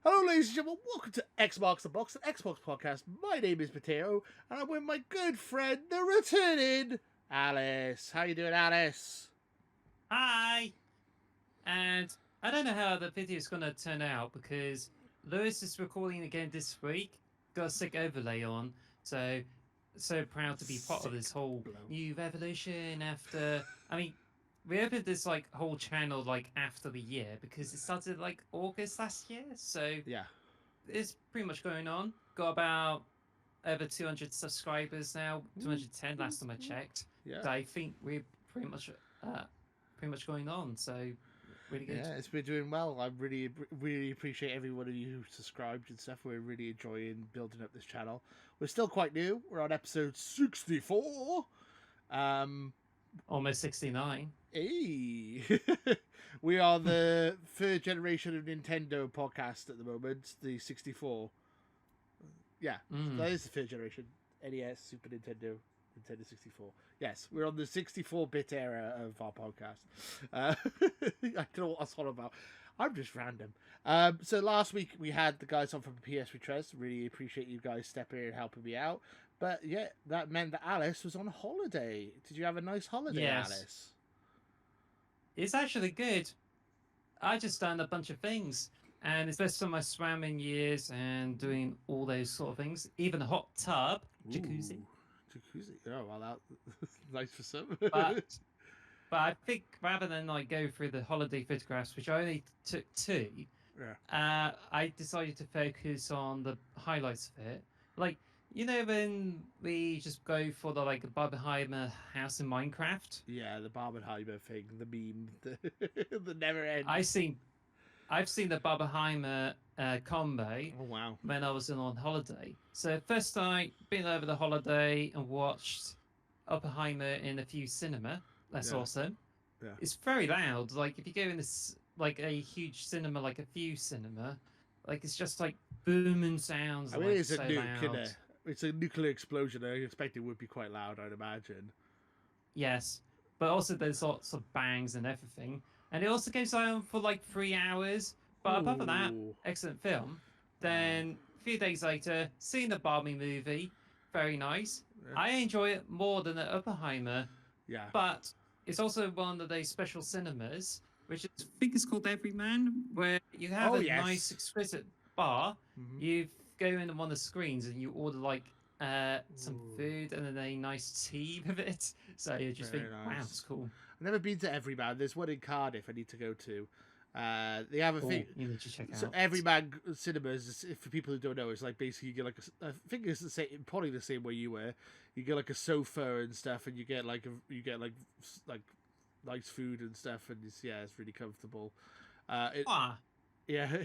Hello, ladies and gentlemen. Welcome to X Marks the Box, an Xbox podcast. My name is Potato, and I'm with my good friend, the returning Alice. How you doing, Alice? Hi! And I don't know how the video is going to turn out because Lewis is recording again this week. Got a sick overlay on, so proud to be part of Sick this whole blow. new revolution after. I mean, we opened this whole channel after the year because it started August last year. So Yeah. it's pretty much going on. Got about over 200 subscribers now, 210 last time I checked. Yeah. So I think we're pretty much going on. So really good. Yeah, it's been doing well. I really appreciate every one of you who subscribed and stuff. We're really enjoying building up this channel. We're still quite new. We're on episode 64. Almost 69. Hey, we are the third generation of Nintendo podcast at the moment. The 64. Yeah, that is the third generation. NES, Super Nintendo, Nintendo 64. Yes, we're on the 64-bit era of our podcast. I don't know what that's all about. I'm just random. So last week we had the guys on from PS Retres. Really appreciate you guys stepping in and helping me out. But yeah, that meant that Alice was on holiday. Did you have a nice holiday, Yes. Alice? It's actually good. I just done a bunch of things. And it's based on my swimming years and doing all those sort of things. Even a hot tub, jacuzzi. Ooh, jacuzzi. Oh, well, that's nice for some. But I think rather than go through the holiday photographs, which I only took two, Yeah. I decided to focus on the highlights of it. Like, you know when we just go for the Barbenheimer house in Minecraft? Yeah, the Barbenheimer thing, the meme, the never ends. I've seen the Barbenheimer combo Oh, wow. when I was on holiday. So first I been over the holiday and watched Oppenheimer in a few cinema. That's Yeah. awesome. Yeah. It's very loud. Like if you go in this a huge cinema, like a few cinema, it's just booming sounds. I mean, it's a so nuke, loud. innit? It's a nuclear explosion. I expect it would be quite loud, I'd imagine. Yes, but also there's lots of bangs and everything, and it also goes on for 3 hours. But apart from that, Ooh. excellent film. Then a few days later, seeing the Barbie movie, very nice. Yeah. I enjoy it more than the Oppenheimer, Yeah. but it's also one of those special cinemas, which I think is called Everyman, where you have a yes. nice, exquisite bar. Mhm. You go into one of the screens and you order some food and then a nice tea with it. So you just Very think, nice. wow, it's cool. I've never been to Everyman. There's one in Cardiff I need to go to. They have a thing. You need to check So out. Everyman Cinemas, for people who don't know, it's basically you get I think it's the same, probably the same way you were. You get a sofa and stuff, and you get nice food and stuff, and it's really comfortable. Yeah,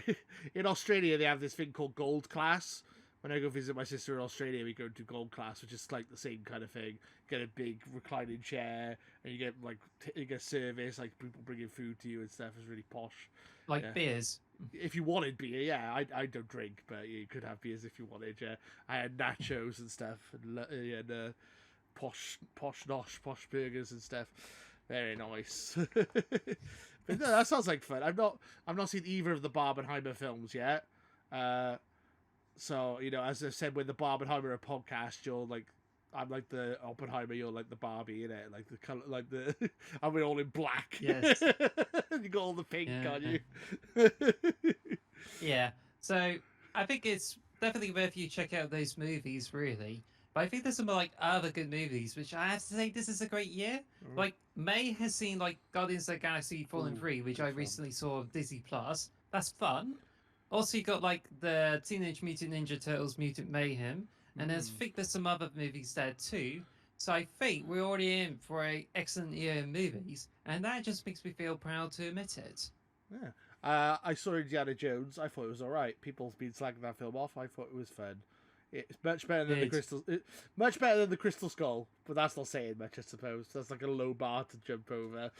in Australia they have this thing called Gold Class. When I go visit my sister in Australia, we go to Gold Class, which is the same kind of thing. Get a big reclining chair, and you get you get service, people bringing food to you and stuff. It's really posh. Beers. If you wanted beer, yeah, I don't drink, but you could have beers if you wanted. Yeah, I had nachos and stuff, and posh burgers and stuff. Very nice. But no, that sounds like fun. I've not seen either of the Barbenheimer films yet. So as I said, with the Barbenheimer podcast, I'm like the Oppenheimer, you're like the Barbie, innit? Like the color, I'm all in black. Yes. You got all the pink on you. Yeah. So I think it's definitely worth you check out those movies, really. But I think there's some other good movies, which I have to say this is a great year. May has seen Guardians of the Galaxy Fallen 3, which I recently saw on Disney Plus. That's fun. Also, you got the Teenage Mutant Ninja Turtles Mutant Mayhem, and I think there's some other movies there too. So I think we're already in for an excellent year of movies, and that just makes me feel proud to admit it. Yeah. I saw Indiana Jones. I thought it was all right. People's been slagging that film off. I thought it was fun. It's much better than much better than the Crystal Skull, but that's not saying much, I suppose. That's a low bar to jump over.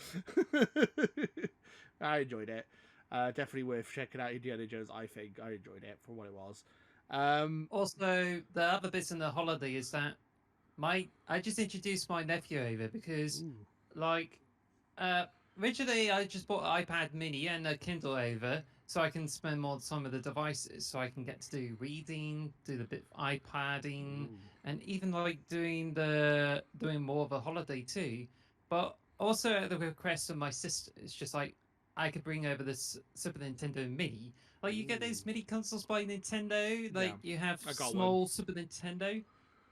I enjoyed it. Definitely worth checking out Indiana Jones. I think I enjoyed it for what it was. Also, the other bits in the holiday is that I just introduced my nephew over because originally I just bought an iPad mini and a Kindle over so I can spend more time with the devices, so I can get to do reading, do the bit of iPadding, Ooh. and even like doing more of a holiday too. But also at the request of my sister, it's just like I could bring over this Super Nintendo Mini. Like you get Ooh. those mini consoles by Nintendo, Yeah, like you have I got one. small Super Nintendo.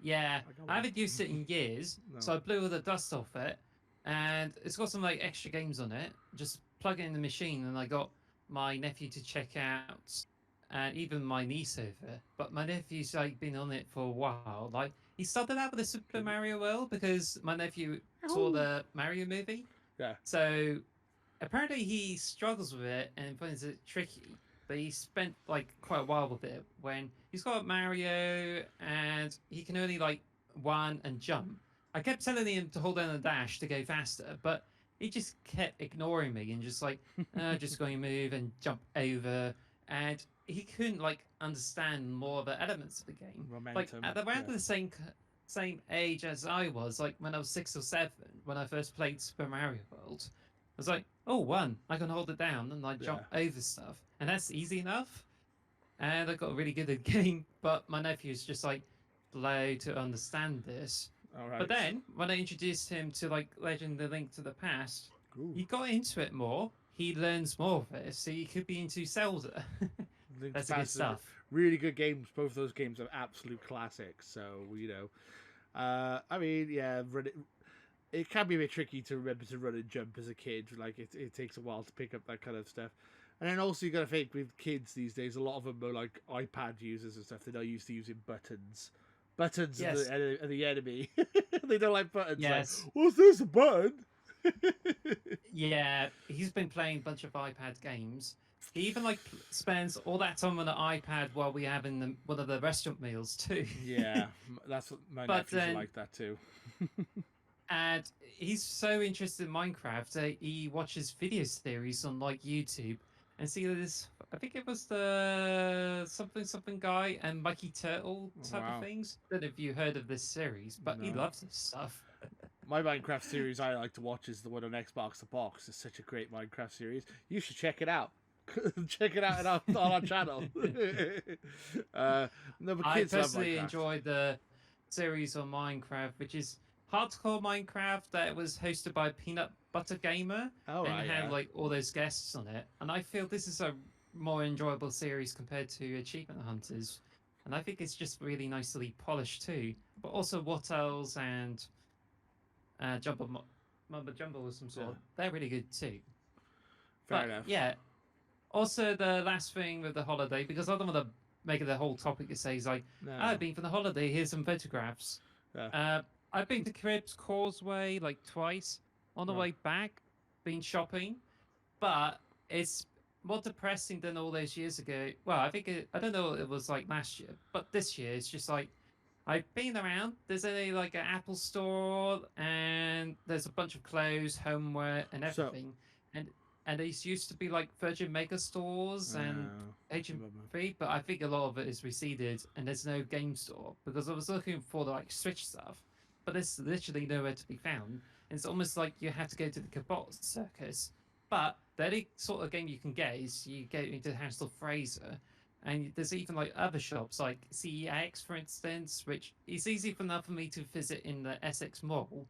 Yeah, I got I one. haven't used it in years, No. so I blew all the dust off it, and it's got some like extra games on it. Just plug it in the machine, and I got my nephew to check out, and even my niece over. But my nephew's like been on it for a while. Like he started out with the Super Drink it. Mario World because my nephew saw Ooh. the Mario movie. Yeah. So apparently he struggles with it and finds it tricky. But he spent like quite a while with it when he's got Mario and he can only like run and jump. I kept telling him to hold down the dash to go faster, but he just kept ignoring me and just like, just going to move and jump over. And he couldn't like understand more of the elements of the game. Like Momentum. at around Yeah. the same age as I was, like when I was 6 or 7, when I first played Super Mario World. I was like, oh, one, I can hold it down and I Yeah. jump over stuff. And that's easy enough. And I got really good at the game, but my nephew's just like slow to understand this. All But right. then when I introduced him to like Legend of Link to the Past, Ooh. he got into it more. He learns more of it, so he could be into Zelda. Link to That's the good Past are stuff. really good games. Both of those games are absolute classics. So I mean, yeah, it can be a bit tricky to remember to run and jump as a kid. Like it takes a while to pick up that kind of stuff. And then also you got to think with kids these days, a lot of them are like iPad users and stuff. They're not used to using buttons. Buttons Yes. are the enemy. They don't like buttons. Yes. Like, what's this, a button? Yeah, he's been playing a bunch of iPad games. He even like spends all that time on the iPad while we having one of the restaurant meals too. Yeah, that's what my But nephews are then, like that too. and he's so interested in Minecraft that he watches video series on like YouTube and see this. I think it was the something guy and Mikey Turtle type of Wow. things. Don't know if you heard of this series, but he No. loves this stuff. My Minecraft series I like to watch is the one on Xbox The Box. It's such a great Minecraft series. You should check it out. Check it out on our channel. No, but I kids love personally Minecraft. enjoyed the series on Minecraft, which is Hardcore Minecraft, that was hosted by Peanut Butter Gamer All and right, had yeah. like all those guests on it. And I feel this is a more enjoyable series compared to Achievement Hunters. And I think it's just really nicely polished too. But also What Else and Mumbo Jumbo of some sort. Yeah. They're really good too. Fair But enough. yeah, also the last thing with the holiday, because I don't want to make it the whole topic to say is like, No. I've been for the holiday, here's some photographs. Yeah. I've been to Cribs Causeway like twice. On the Right. way back, been shopping, but it's more depressing than all those years ago. Well, I don't know what it was like last year, but this year it's just like I've been around. There's like an Apple store, and there's a bunch of clothes, homeware, and So- everything. And these used to be like Virgin Mega stores and HMV, but I think a lot of it is receded, and there's no game store because I was looking for like Switch stuff, but there's literally nowhere to be found. And it's almost like you have to go to the Cabot Circus. But the only sort of game you can get is you go into the Hansel Fraser, and there's even like other shops like CEX, for instance, which is easy enough for me to visit in the Essex Mall,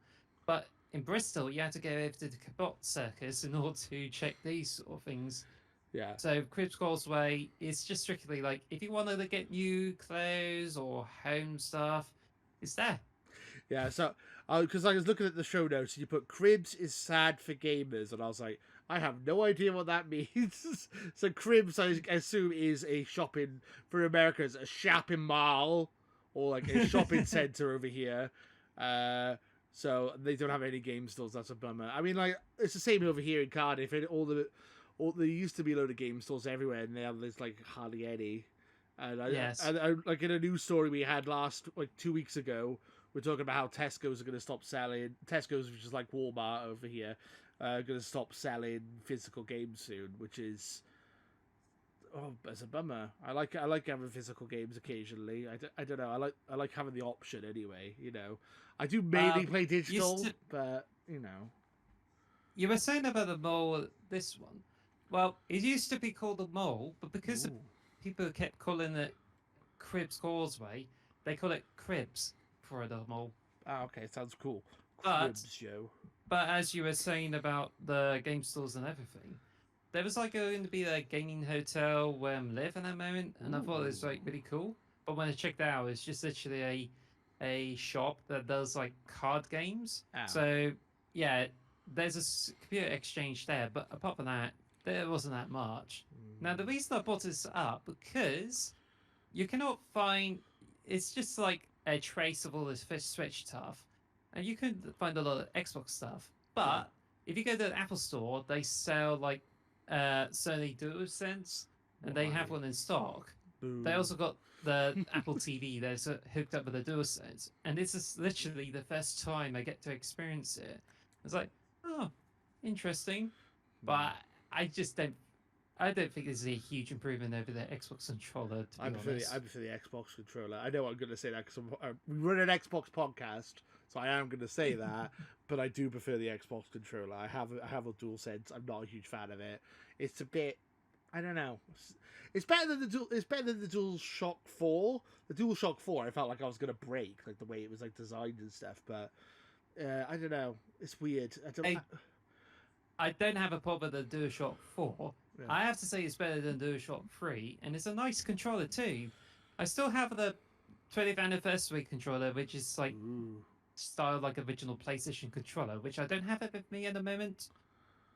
but in Bristol you have to go over to the Cabot Circus in order to check these sort of things. Yeah. So Cribs Causeway is just strictly like if you wanted to get new clothes or home stuff, it's there. Yeah, so because I was looking at the show notes, and you put Cribs is sad for gamers, and I was like, I have no idea what that means. So Cribs, I assume, is a shopping for Americans, a shopping mall or like a shopping center over here. So they don't have any game stores. That's a bummer. I mean, like it's the same over here in Cardiff. There used to be a load of game stores everywhere, and now there's like hardly any. And like in a news story we had like 2 weeks ago, we're talking about how Tesco's are going to stop selling. Tesco's, which is like Walmart over here, going to stop selling physical games soon, which is it's a bummer. I like having physical games occasionally. I don't know. I like having the option anyway. I do mainly play digital, but You were saying about the mall, this one. Well, it used to be called the Mole, but because Ooh. people kept calling it Cribs Causeway, they call it Cribs for the Mole. Ah, okay, sounds cool. But Cribs, yo. but as you were saying about the game stores and everything, there was like going to be a gaming hotel where I'm living at the moment, and I thought it was Ooh. like really cool. But when I checked out, it's just literally a shop that does like card games. Ah. So yeah, there's a computer exchange there, but apart from that, there wasn't that much. Now the reason I brought this up because you cannot find. It's just like a trace of all this Switch stuff, and you can find a lot of Xbox stuff. Yeah. But if you go to the Apple Store, they sell like Sony DualSense, and they have Why? one in stock. They Boo. also got the Apple TV that's hooked up with the DualSense, and this is literally the first time I get to experience it. It's like, oh, interesting, but I just don't. I don't think this is a huge improvement over the Xbox controller, to be honest. I prefer the Xbox controller. I know I'm going to say that because we run an Xbox podcast, so I am going to say that. But I do prefer the Xbox controller. I have a DualSense. I'm not a huge fan of it. It's a bit, I don't know. It's better than It's better than the DualShock 4. The DualShock 4, I felt like I was going to break, like the way it was like designed and stuff. But I don't know. It's weird. I don't have a problem with the DualShock 4. Yeah. I have to say it's better than DualShock 3, and it's a nice controller too. I still have the 20th anniversary controller, which is like styled like original PlayStation controller, which I don't have it with me at the moment.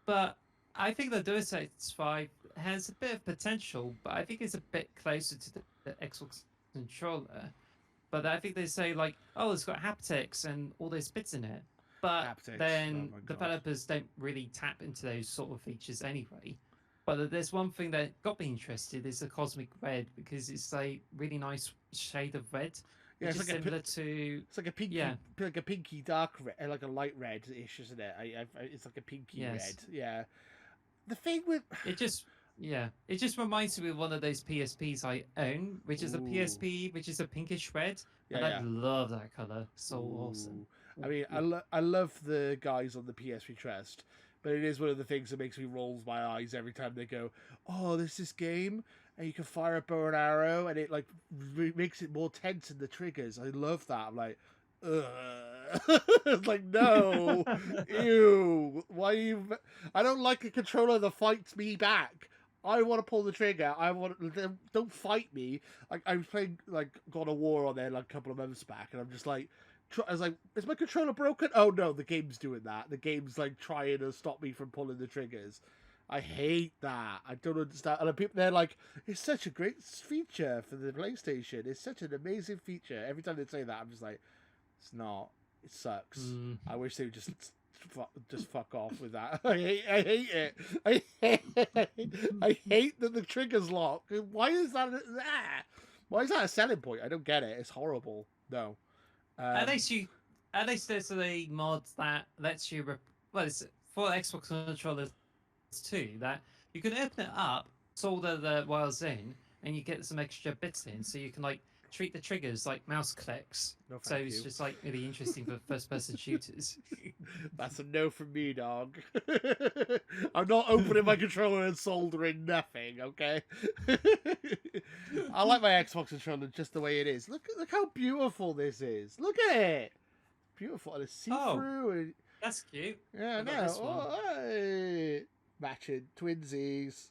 But I think the DualSense 5 has a bit of potential, but I think it's a bit closer to the Xbox controller. But I think they say like, oh, it's got haptics and all those bits in it. But Haptics. then Oh my God. developers don't really tap into those sort of features anyway. But there's one thing that got me interested is the cosmic red because it's a really nice shade of red, Yeah, which it's is like similar to it's like a pinky, yeah, like a pinky dark red, like a light red-ish, isn't it? It's like a pinky yes. red. Yeah. The thing with It just reminds me of one of those PSPs I own, which is a PSP, which is a pinkish red, and I love that color. So awesome. I mean, I love the guys on the PSP Trust, but it is one of the things that makes me roll my eyes every time they go, "Oh, there's this game, and you can fire a bow and arrow, and it like makes it more tense in the triggers." I love that. I'm like, ugh. It's like, no, ew. Why you? I don't like a controller that fights me back. I want to pull the trigger. I want. Don't fight me. Like I was playing like God of War on there like a couple of months back, and I'm just like, I was like, is my controller broken? Oh no, the game's doing that. The game's like trying to stop me from pulling the triggers. I hate that. I don't understand. And people, they're like, it's such a great feature for the PlayStation. It's such an amazing feature. Every time they say that, I'm just like, it's not. It sucks. I wish they would just fuck off with that. I hate it. I hate that the trigger's locked. Why is that? Why is that a selling point? I don't get it. It's horrible. No. At least there's a mod that lets you well, it's for Xbox controllers too, that you can open it up, solder the wires in, and you get some extra bits in, so you can like treat the triggers like mouse clicks. No, so thank it's you. just like really interesting for first-person shooters. That's a no from me, dog. I'm not opening my controller and soldering nothing, okay? I like my Xbox controller just the way it is. Look how beautiful this is. Look at it. Beautiful. And it's see-through. And... That's cute. Yeah, no. Oh, hey. Matching twinsies.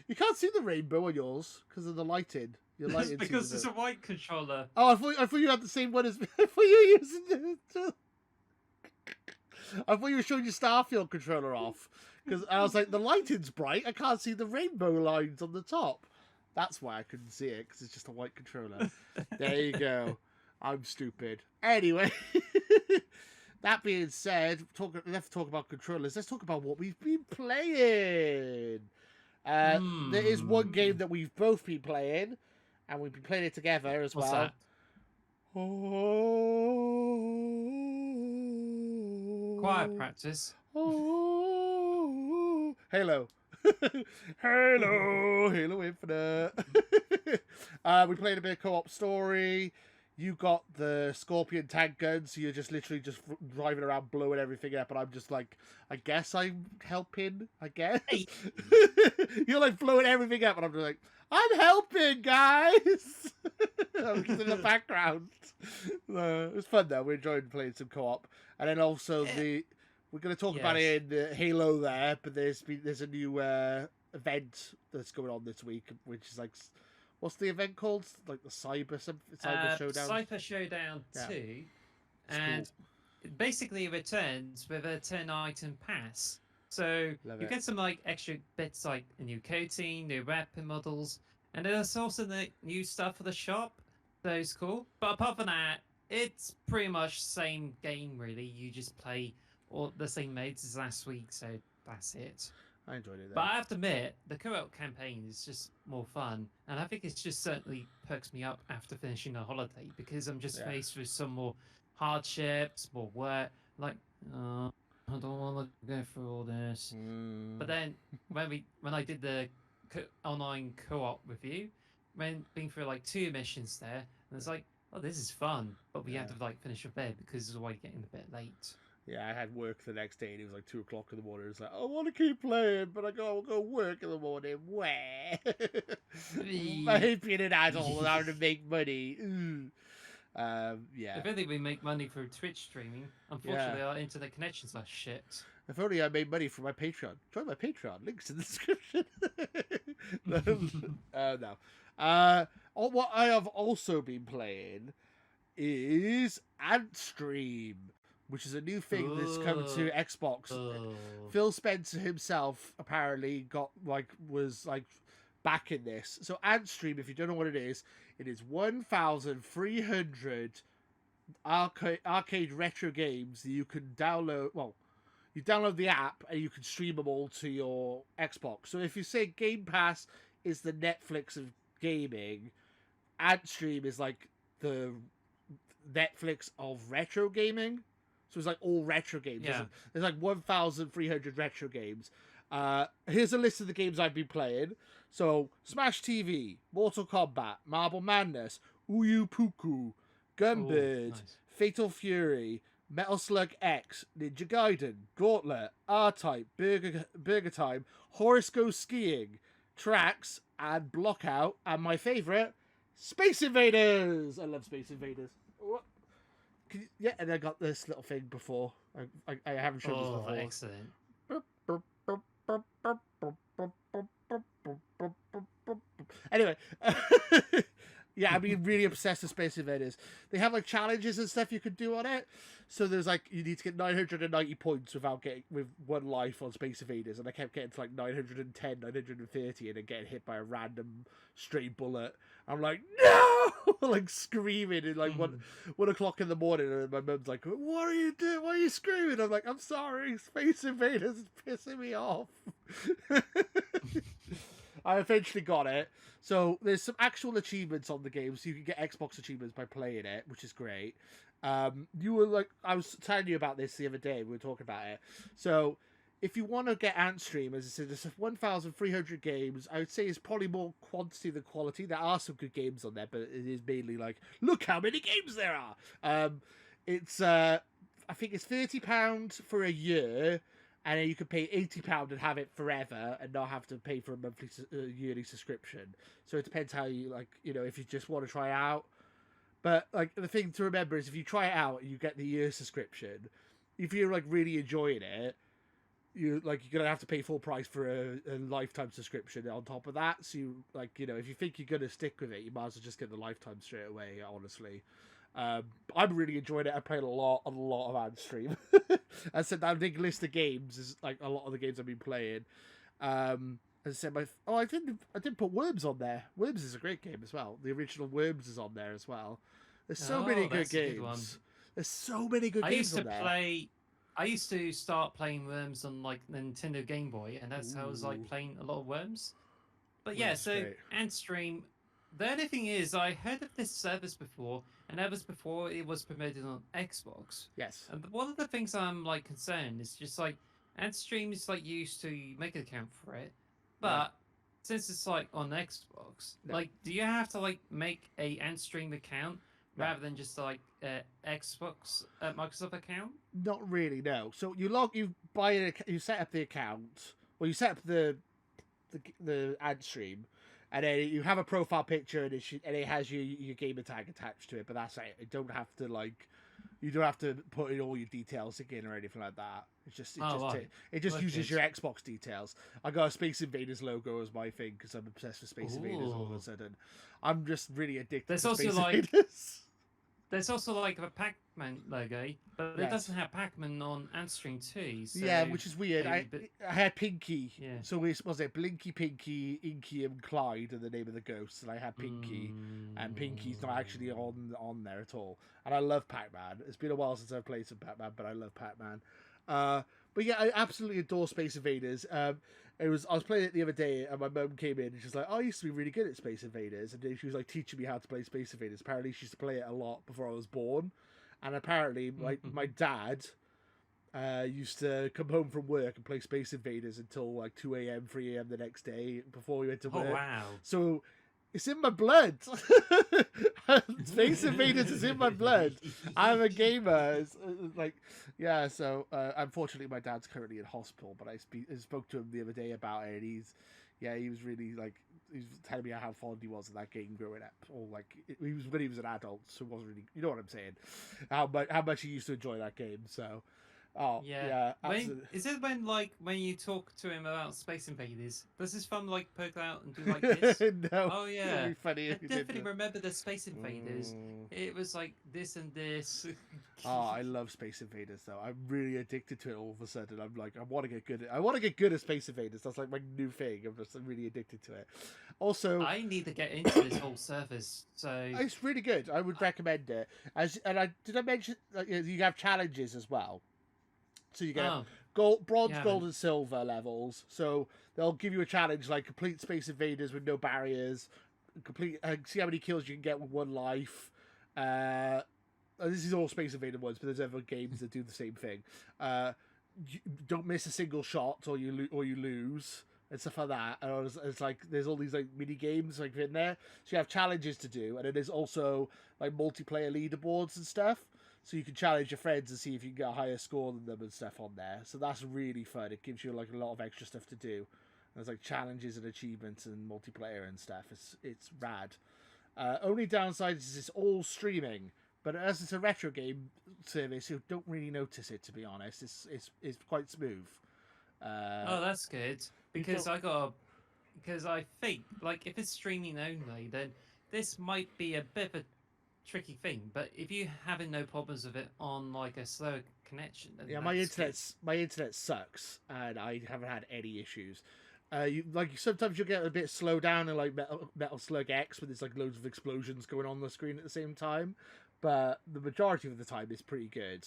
You can't see the rainbow on yours because of the lighting. Your lighting because it's a white controller. Oh, I thought you had the same one as me. I thought you were using I thought you were showing your Starfield controller off. Because I was like, the lighting's bright. I can't see the rainbow lines on the top. That's why I couldn't see it, because it's just a white controller. There you go. I'm stupid. Anyway. That being said, let's talk about controllers. Let's talk about what we've been playing. There is one game that we've both been playing, and we've been playing it together as What's well. That? Oh, quiet practice. Oh, Halo. Halo Infinite. We played a bit of co-op story. you got the Scorpion tank gun, so you're just literally just driving around blowing everything up, and I'm just like, I guess I'm helping. I guess Hey. you're like blowing everything up, and I'm just like, I'm helping, guys. I'm just in the background. It was fun though. We enjoyed playing some co-op, and then also we're going to talk about it in Halo there, but there's a new event that's going on this week, which is like, what's the event called? Like the Cyber Showdown. Cyber Showdown 2, and it basically returns with a 10-item pass. So you get some like extra bits like a new coating, new weapon models, and there's also the new stuff for the shop. So it's cool. But apart from that, it's pretty much same game really. You just play all the same modes as last week, so that's it. I enjoyed it. But I have to admit, the co-op campaign is just more fun, and I think it's just certainly perks me up after finishing a holiday because I'm just faced with some more hardships, more work. Like, I don't want to go through all this. But then when I did the online co-op with you, being through like 2 missions there, and it's like, oh, this is fun, but we have to like finish up bed because it's already getting a bit late. Yeah, I had work the next day, and it was like 2 o'clock in the morning. It's like, I want to keep playing, but I go work in the morning. Where? I hate being an adult and having to make money. If only we make money through Twitch streaming. Unfortunately, our internet connections are shit. If only I made money from my Patreon. Join my Patreon. Links in the description. No. What I have also been playing is Antstream, which is a new thing that's come to Xbox. Phil Spencer himself apparently was back in this. So Antstream, if you don't know what it is 1,300 arcade retro games that you can download. Well, you download the app and you can stream them all to your Xbox. So if you say Game Pass is the Netflix of gaming, Antstream is like the Netflix of retro gaming. So it's like all retro games. Yeah. There's like 1,300 retro games. Here's a list of the games I've been playing. So Smash TV, Mortal Kombat, Marble Madness, Uyu Puku, Gunbird, nice. Fatal Fury, Metal Slug X, Ninja Gaiden, Gauntlet, R-Type, Burger Time, Horace Goes Skiing, Tracks, and Blockout, and my favourite, Space Invaders! I love Space Invaders. Yeah, and I got this little thing before. I haven't shown this before. Excellent. Anyway, yeah, I've been really obsessed with Space Invaders. They have like challenges and stuff you can do on it. So there's like, you need to get 990 points with 1 life on Space Invaders, and I kept getting to like 910, 930, and then getting hit by a random stray bullet. I'm like, no! Like screaming at like 1 o'clock in the morning, and my mum's like, what are you doing? Why are you screaming? I'm like, I'm sorry, Space Invaders is pissing me off. I eventually got it. So there's some actual achievements on the game, so you can get Xbox achievements by playing it, which is great. You were like, I was telling you about this the other day. We were talking about it. So if you want to get Antstream, as I said, there's 1,300 games. I would say it's probably more quantity than quality. There are some good games on there, but it is mainly like, look how many games there are. It's I think it's £30 for a year, and then you can pay £80 and have it forever and not have to pay for a monthly yearly subscription. So it depends how you like, if you just want to try it out. But like, the thing to remember is if you try it out and you get the year subscription, if you're like really enjoying it, you're gonna have to pay full price for a lifetime subscription on top of that. So you if you think you're gonna stick with it, you might as well just get the lifetime straight away. Honestly, I'm really enjoying it. I played a lot of Antstream. I said that big list of games is like a lot of the games I've been playing. As I said, I didn't put Worms on there. Worms is a great game as well. The original Worms is on there as well. There's so many good games. There's so many good games on there. I used to start playing Worms on like Nintendo Game Boy, and that's how I was like playing a lot of Worms. But yeah, so Antstream. The only thing is, I heard of this service before, and that was before it was promoted on Xbox. Yes. And one of the things I'm like concerned is just like Antstream is like used to make an account for it, but since it's like on Xbox, like, do you have to like make a Antstream account rather than just like Xbox Microsoft account? Not really, no. So you set up the account, well, you set up the Antstream, and then you have a profile picture, and it has your gamer tag attached to it. But that's it. You don't have to put in all your details again or anything like that. It just uses your Xbox details. I got a Space Invaders logo as my thing because I'm obsessed with Space Invaders all of a sudden. I'm just really addicted to Space Invaders. There's also like a Pac-Man logo, but it doesn't have Pac-Man on Antstream too. So yeah, which is weird. I had Pinky. Yeah. So was it Blinky, Pinky, Inky, and Clyde are the name of the ghosts, and I had Pinky, and Pinky's not actually on there at all. And I love Pac-Man. It's been a while since I've played some Pac-Man, but I love Pac-Man. But yeah, I absolutely adore Space Invaders. I was playing it the other day, and my mum came in and she's like, "Oh, I used to be really good at Space Invaders," and she was like teaching me how to play Space Invaders. Apparently, she used to play it a lot before I was born, and apparently, my dad used to come home from work and play Space Invaders until like 2 a.m., 3 a.m. the next day before we went to work. Oh wow! So it's in my blood. Space Invaders is in my blood. I'm a gamer. It's like, yeah. So unfortunately, my dad's currently in hospital. But I spoke to him the other day about it. And he was really like, he was telling me how fond he was of that game growing up. Or like he was when he was an adult, so it wasn't really, you know what I'm saying? How much he used to enjoy that game. So. Oh yeah, is it when you talk to him about Space Invaders, does his thumb like poke out and do like this? No. Oh yeah. It'd be funny I definitely remember the Space Invaders. It was like this and this. Oh, I love Space Invaders though. I'm really addicted to it all of a sudden. I'm like, I want to get good at Space Invaders. That's like my new thing. I'm just really addicted to it. Also, I need to get into this whole service. So it's really good. I would recommend it. Did I mention you have challenges as well? So you get bronze, gold, and silver levels. So they'll give you a challenge like complete Space Invaders with no barriers. See how many kills you can get with one life. This is all Space Invader ones, but there's other games that do the same thing. Don't miss a single shot, or you lose, and stuff like that. And it's like there's all these like mini games like in there. So you have challenges to do, and then there's also like multiplayer leaderboards and stuff. So you can challenge your friends and see if you can get a higher score than them and stuff on there. So that's really fun. It gives you like a lot of extra stuff to do. There's like challenges and achievements and multiplayer and stuff. It's rad. Only downside is it's all streaming, but as it's a retro game service, you don't really notice it. To be honest, it's quite smooth. Oh, that's good because I think like if it's streaming only, then this might be a bit of a tricky thing, but if you're having no problems with it on like a slow connection, then my internet sucks, and I haven't had any issues. Sometimes you'll get a bit slow down in like Metal Slug X, where there's like loads of explosions going on the screen at the same time, but the majority of the time it's pretty good.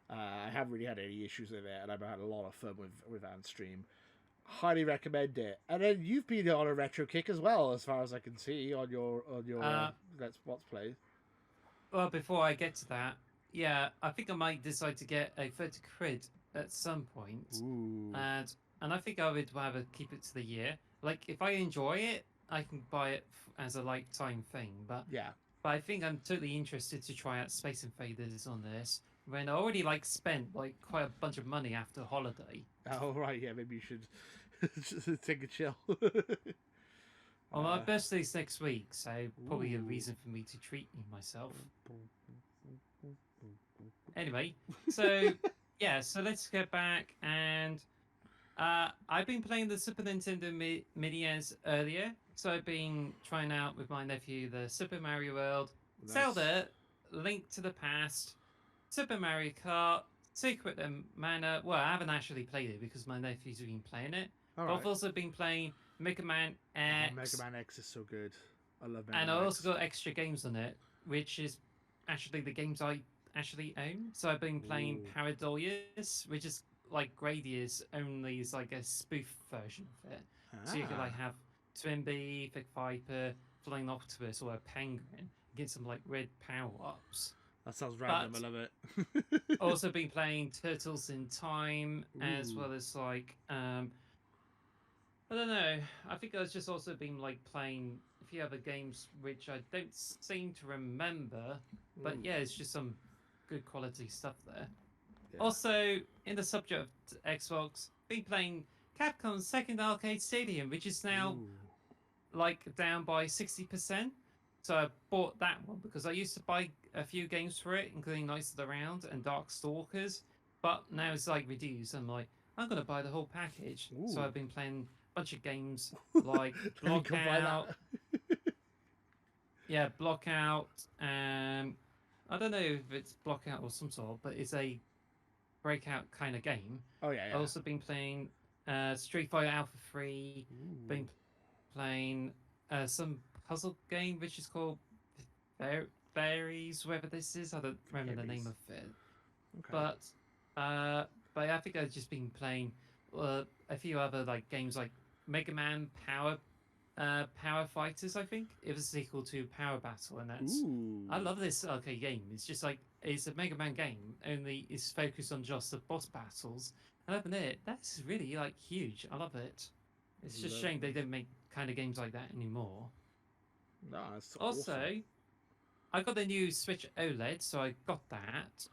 I haven't really had any issues with it, and I've had a lot of fun with Antstream. Highly recommend it. And then you've been on a retro kick as well, as far as I can see on your Let's Play. Well, before I get to that, yeah, I think I might decide to get a 30 quid at some point. Ooh. And I think I would rather keep it to the year. Like, if I enjoy it, I can buy it as a lifetime thing. But I think I'm totally interested to try out Space Invaders on this. When I already spent quite a bunch of money after holiday. Oh right, yeah, maybe you should take a chill. Well, my birthday's next week, so probably a reason for me to treat myself. Anyway, so so let's get back, and I've been playing the Super Nintendo Mini NES earlier, so I've been trying out with my nephew the Super Mario World, Zelda, Link to the Past, Super Mario Kart, Secret of Mana. Well, I haven't actually played it because my nephew's been playing it. But I've also been playing Mega Man X. Oh, Mega Man X is so good. I love Mega Man X. And I also got extra games on it, which is actually the games I actually own. So I've been playing Paradolius, which is like Gradius, only is like a spoof version of it. So you can have Twinbee, Big Viper, Flying Octopus, or a Penguin, get some red power-ups. That sounds random. I love it. Also been playing Turtles in Time, as well as I don't know. I think I've just also been playing a few other games which I don't seem to remember, but yeah, it's just some good quality stuff there. Yeah. Also, in the subject of Xbox, been playing Capcom's second arcade stadium, which is now like down by 60%. So I bought that one because I used to buy a few games for it, including Knights of the Round and Darkstalkers, but now it's like reduced. I'm like, I'm gonna buy the whole package. So I've been playing a bunch of games like Blockout. Yeah, Blockout. I don't know if it's Blockout or some sort, but it's a breakout kind of game. Oh yeah. I've also been playing Street Fighter Alpha 3. Been playing some puzzle game which is called Fairies, whatever this is. I don't remember the name of it. Okay. But I think I've just been playing a few other like games like Mega Man Power Fighters. I think it was a sequel to Power Battle, and that's I love this arcade game. It's just like it's a Mega Man game, only it's focused on just the boss battles. And open it, that's really like huge. I love it. It's just a shame they don't make kind of games like that anymore. No, that's also awesome. I got the new Switch OLED, so I got that.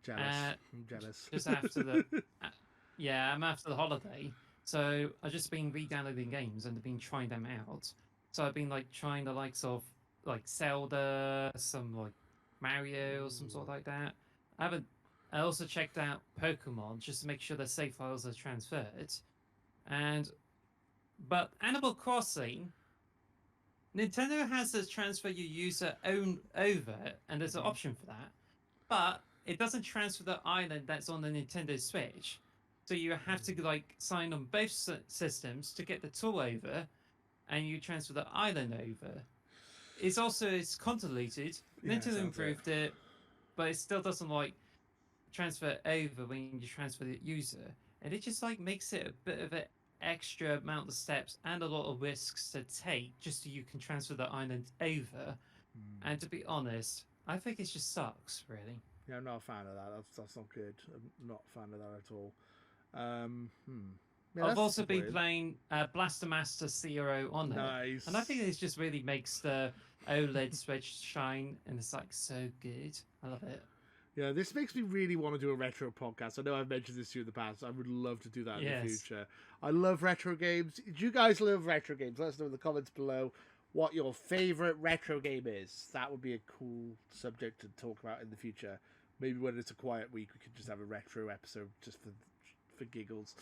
Jealous. I'm jealous. Just after the yeah, I'm after the holiday. So I've just been re-downloading games and been trying them out. So I've been like trying the likes of like Zelda, some like Mario or some sort like that. I also checked out Pokemon just to make sure the save files are transferred. But Animal Crossing, Nintendo has to transfer your user own over, and there's an option for that. But it doesn't transfer the island that's on the Nintendo Switch. So you have to like sign on both systems to get the tool over, and you transfer the island over. It's convoluted. Nintendo improved it, but it still doesn't like transfer over when you transfer the user, and it just like makes it a bit of an extra amount of steps and a lot of risks to take just so you can transfer the island over. And to be honest, I think it just sucks, really. Yeah, I'm not a fan of that. That's not good. I'm not a fan of that at all. Yeah, I've also been playing Blaster Master Zero on it, and I think it just really makes the OLED Switch shine, and it's like so good. I love it. Yeah, this makes me really want to do a retro podcast. I know I've mentioned this to you in the past. I would love to do that in the future. I love retro games. Do you guys love retro games? Let us know in the comments below what your favorite retro game is. That would be a cool subject to talk about in the future. Maybe when it's a quiet week, we could just have a retro episode just for giggles.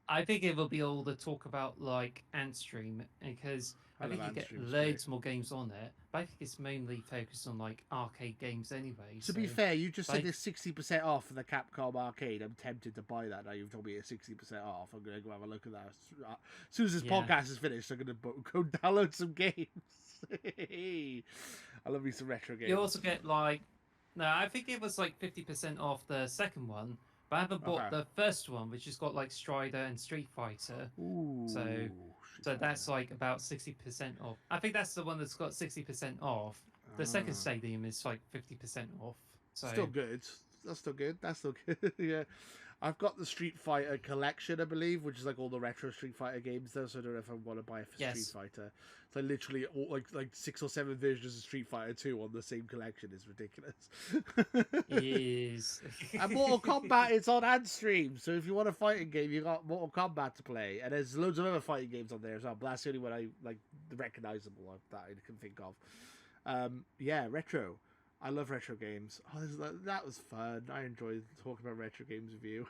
I think it will be all the talk about like Antstream, because I think you get loads more games on it. But I think it's mainly focused on like arcade games anyway. To be fair, you just said it's 60% off for the Capcom arcade. I'm tempted to buy that now. You've told me it's 60% off. I'm gonna go have a look at that as soon as this podcast is finished. I'm gonna go download some games. I love me some retro games. You also get like I think it was like 50% off the second one. But I haven't bought the first one, which has got like Strider and Street Fighter. Ooh, so that's like about 60% off. I think that's the one that's got 60% off. The second stadium is like 50% off. So still good. That's still good. That's still good. Yeah. I've got the Street Fighter collection, I believe, which is like all the retro Street Fighter games though, so I don't know if I want to buy it for Street Fighter. So literally all, like 6 or 7 versions of Street Fighter 2 on the same collection is ridiculous. It is. And Mortal Kombat is on Antstream, so if you want a fighting game, you got Mortal Kombat to play. And there's loads of other fighting games on there as well, but that's the only one I like, the recognizable that I can think of. Yeah, retro. I love retro games. Oh, that was fun. I enjoyed talking about retro games with you.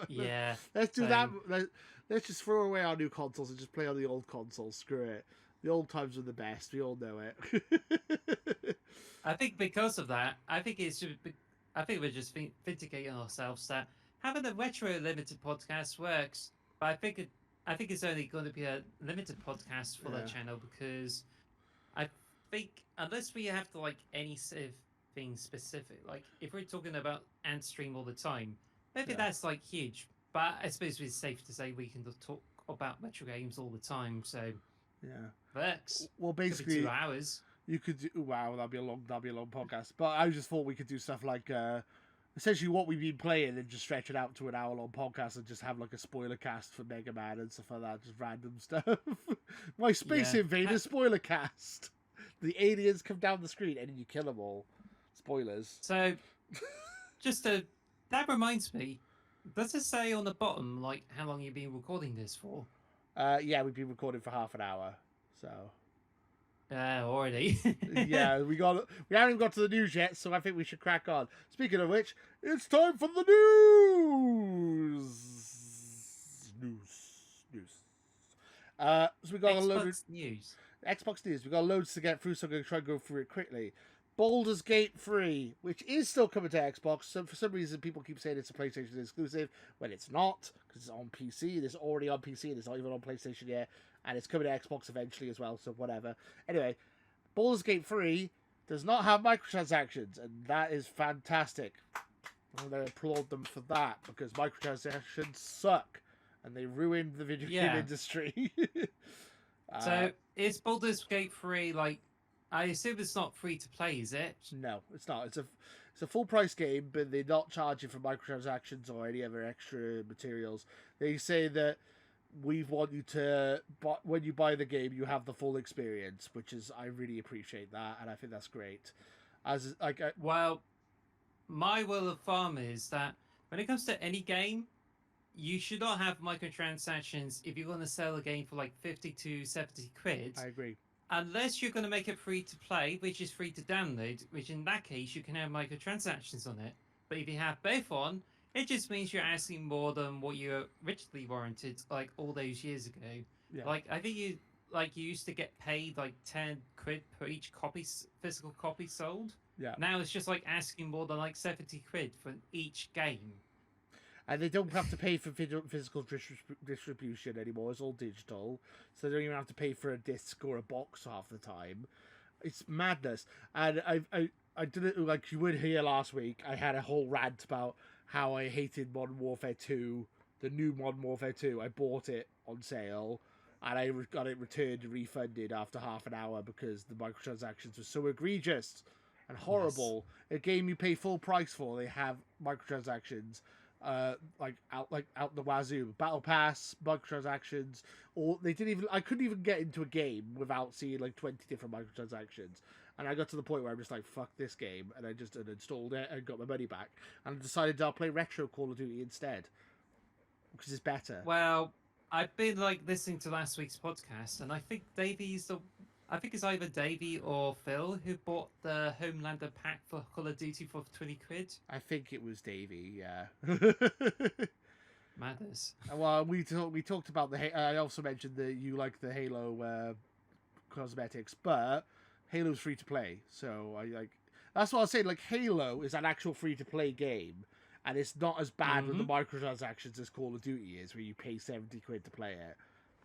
Yeah. Let's do that. Let's just throw away our new consoles and just play on the old consoles. Screw it. The old times were the best. We all know it. I think because of that, I think we're just vindicating ourselves that having a retro limited podcast works. But I think it's only going to be a limited podcast for the channel, because I think unless we have to like any sort of thing specific, like if we're talking about Antstream all the time, maybe that's like huge. But I suppose it's safe to say we can talk about retro games all the time. So works. Well, basically, 2 hours. You could do. Wow, that'd be a long podcast. But I just thought we could do stuff like essentially what we've been playing and just stretch it out to an hour-long podcast and just have like a spoiler cast for Mega Man and stuff like that, just random stuff. My Space Yeah. Invaders spoiler cast. The aliens come down the screen and you kill them all. Spoilers. So, just to that reminds me, does it say on the bottom like how long you've been recording this for? Yeah, we've been recording for half an hour, so. Already. Yeah, we haven't even got to the news yet, so I think we should crack on. Speaking of which, it's time for the news. So we got a load of news. Xbox news. We got loads to get through, so I'm going to try and go through it quickly. Baldur's Gate 3, which is still coming to Xbox. So for some reason, people keep saying it's a PlayStation exclusive when it's not, because it's on PC. It's already on PC, and it's not even on PlayStation yet. And it's coming to Xbox eventually as well, so whatever. Anyway, Baldur's Gate 3 does not have microtransactions, and that is fantastic. I'm going to applaud them for that, because microtransactions suck, and they ruined the video game industry. So, is Baldur's Gate 3, like, I assume it's not free to play, is it? No, it's not. It's a full price game, but they're not charging for microtransactions or any other extra materials. They say that we want you to, when you buy the game, you have the full experience, which is, I really appreciate that, and I think that's great. Well, my will of thumb is that when it comes to any game, you should not have microtransactions if you're going to sell a game for like 50 to 70 quid. I agree. Unless you're going to make it free to play, which is free to download, which in that case you can have microtransactions on it. But if you have both on, it just means you're asking more than what you originally warranted like all those years ago. Yeah. Like I think you used to get paid like 10 quid per each physical copy sold. Yeah. Now it's just like asking more than like 70 quid for each game. And they don't have to pay for physical distribution anymore. It's all digital. So they don't even have to pay for a disc or a box half the time. It's madness. And I did it like you would hear last week. I had a whole rant about how I hated Modern Warfare 2, the new Modern Warfare 2. I bought it on sale, and I got it returned and refunded after half an hour because the microtransactions were so egregious and horrible. Yes. A game you pay full price for, they have microtransactions. Out the wazoo. Battle Pass, microtransactions, or they didn't even. I couldn't even get into a game without seeing like 20 different microtransactions, and I got to the point where I'm just like, fuck this game, and I just uninstalled it and got my money back, and I decided I'll play retro Call of Duty instead, because it's better. Well, I've been like listening to last week's podcast, and I think I think it's either Davey or Phil who bought the Homelander pack for Call of Duty for 20 quid. I think it was Davey, yeah. Madness. Well, we talked about I also mentioned that you like the Halo cosmetics, but Halo's free to play, so that's what I was saying. Like Halo is an actual free to play game, and it's not as bad with the microtransactions as Call of Duty is, where you pay 70 quid to play it.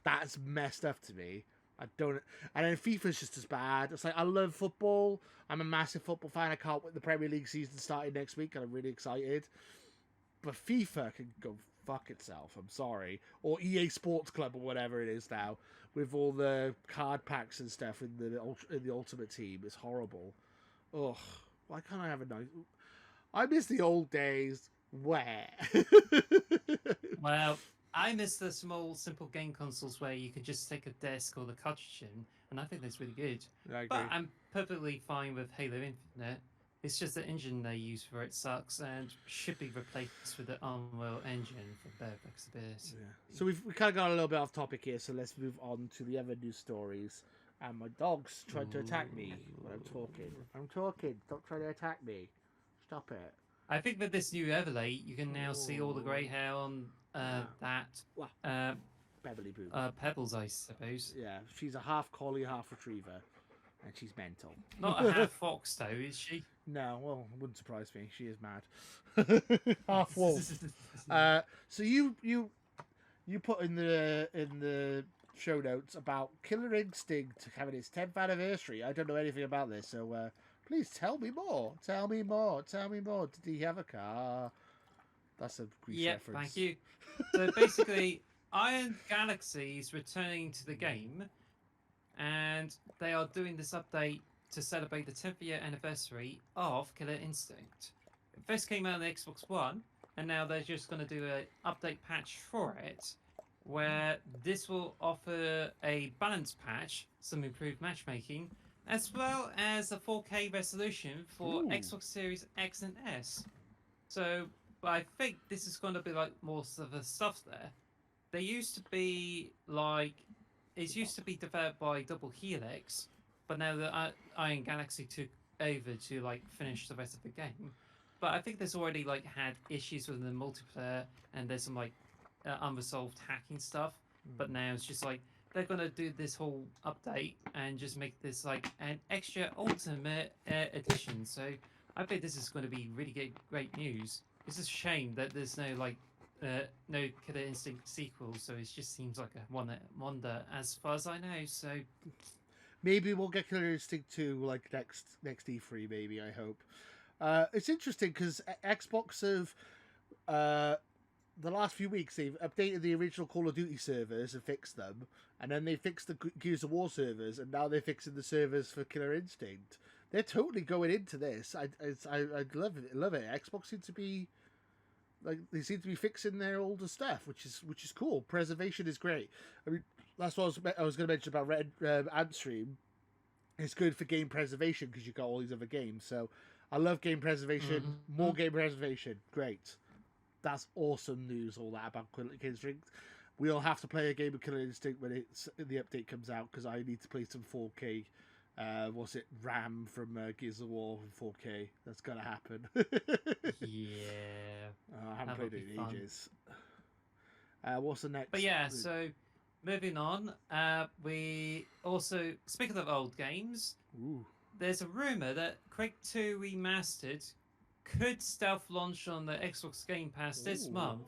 That's messed up to me. I don't, and then FIFA's just as bad. It's like, I love football. I'm a massive football fan. I can't wait the Premier League season starting next week, and I'm really excited. But FIFA can go fuck itself. I'm sorry. Or EA Sports Club or whatever it is now, with all the card packs and stuff in the Ultimate Team. It's horrible. Ugh. Why can't I have a nice? I miss the old days. Where? Well, I miss the small, simple game consoles where you could just take a disc or the cartridge in, and I think that's really good. But I'm perfectly fine with Halo Infinite. It's just the engine they use for it sucks and should be replaced with the Unreal Engine for better flexibility. Yeah. So we kind of got a little bit off topic here, so let's move on to the other news stories. And my dog's trying to attack me when I'm talking. I'm talking. Stop trying to attack me. Stop it. I think with this new overlay, you can now see all the grey hair on Beverly Boo. Pebbles, I suppose. Yeah, she's a half collie, half retriever, and she's mental. Not a half fox, though, is she? No, well, it wouldn't surprise me. She is mad. Half wolf. So you put in the show notes about Killer Instinct having its 10th anniversary. I don't know anything about this, so please tell me more. Tell me more. Tell me more. Did he have a car? That's a Grease reference. Thank you. So basically, Iron Galaxy is returning to the game, and they are doing this update to celebrate the 10th year anniversary of Killer Instinct. It first came out on the Xbox One, and now they're just going to do an update patch for it. where this will offer a balance patch, some improved matchmaking, as well as a 4K resolution for Ooh. Xbox Series X and S. So I think this is going to be like most of the stuff there. They used to be like, it used to be developed by Double Helix, but now the Iron Galaxy took over to like finish the rest of the game. But I think there's already like had issues with the multiplayer, and there's some like unresolved hacking stuff. But now it's just like they're gonna do this whole update and just make this like an extra ultimate edition. So I think this is going to be really great news. It's a shame that there's no like no Killer Instinct sequel, so it just seems like a wonder as far as I know. So Maybe we'll get Killer Instinct 2 like next E3. Maybe, I hope. It's interesting because Xbox have the last few weeks they've updated the original Call of Duty servers and fixed them, and then they fixed the Gears of War servers, and now they're fixing the servers for Killer Instinct. They're totally going into this. I love it. Love it. Xbox seems to be like they seem to be fixing their older stuff, which is cool. Preservation is great. I mean, that's what I was going to mention about Antstream. It's good for game preservation because you've got all these other games. So I love game preservation. More game preservation, great. That's awesome news. All that about Killer Instinct. We'll have to play a game of Killer Instinct when the update comes out because I need to play some 4K. What's it? RAM from Gears of War 4K. That's gotta happen. yeah, I haven't played it in ages. What's the next? But yeah, so moving on, we also, speaking of old games, there's a rumor that Quake 2 Remastered could stealth launch on the Xbox Game Pass this month,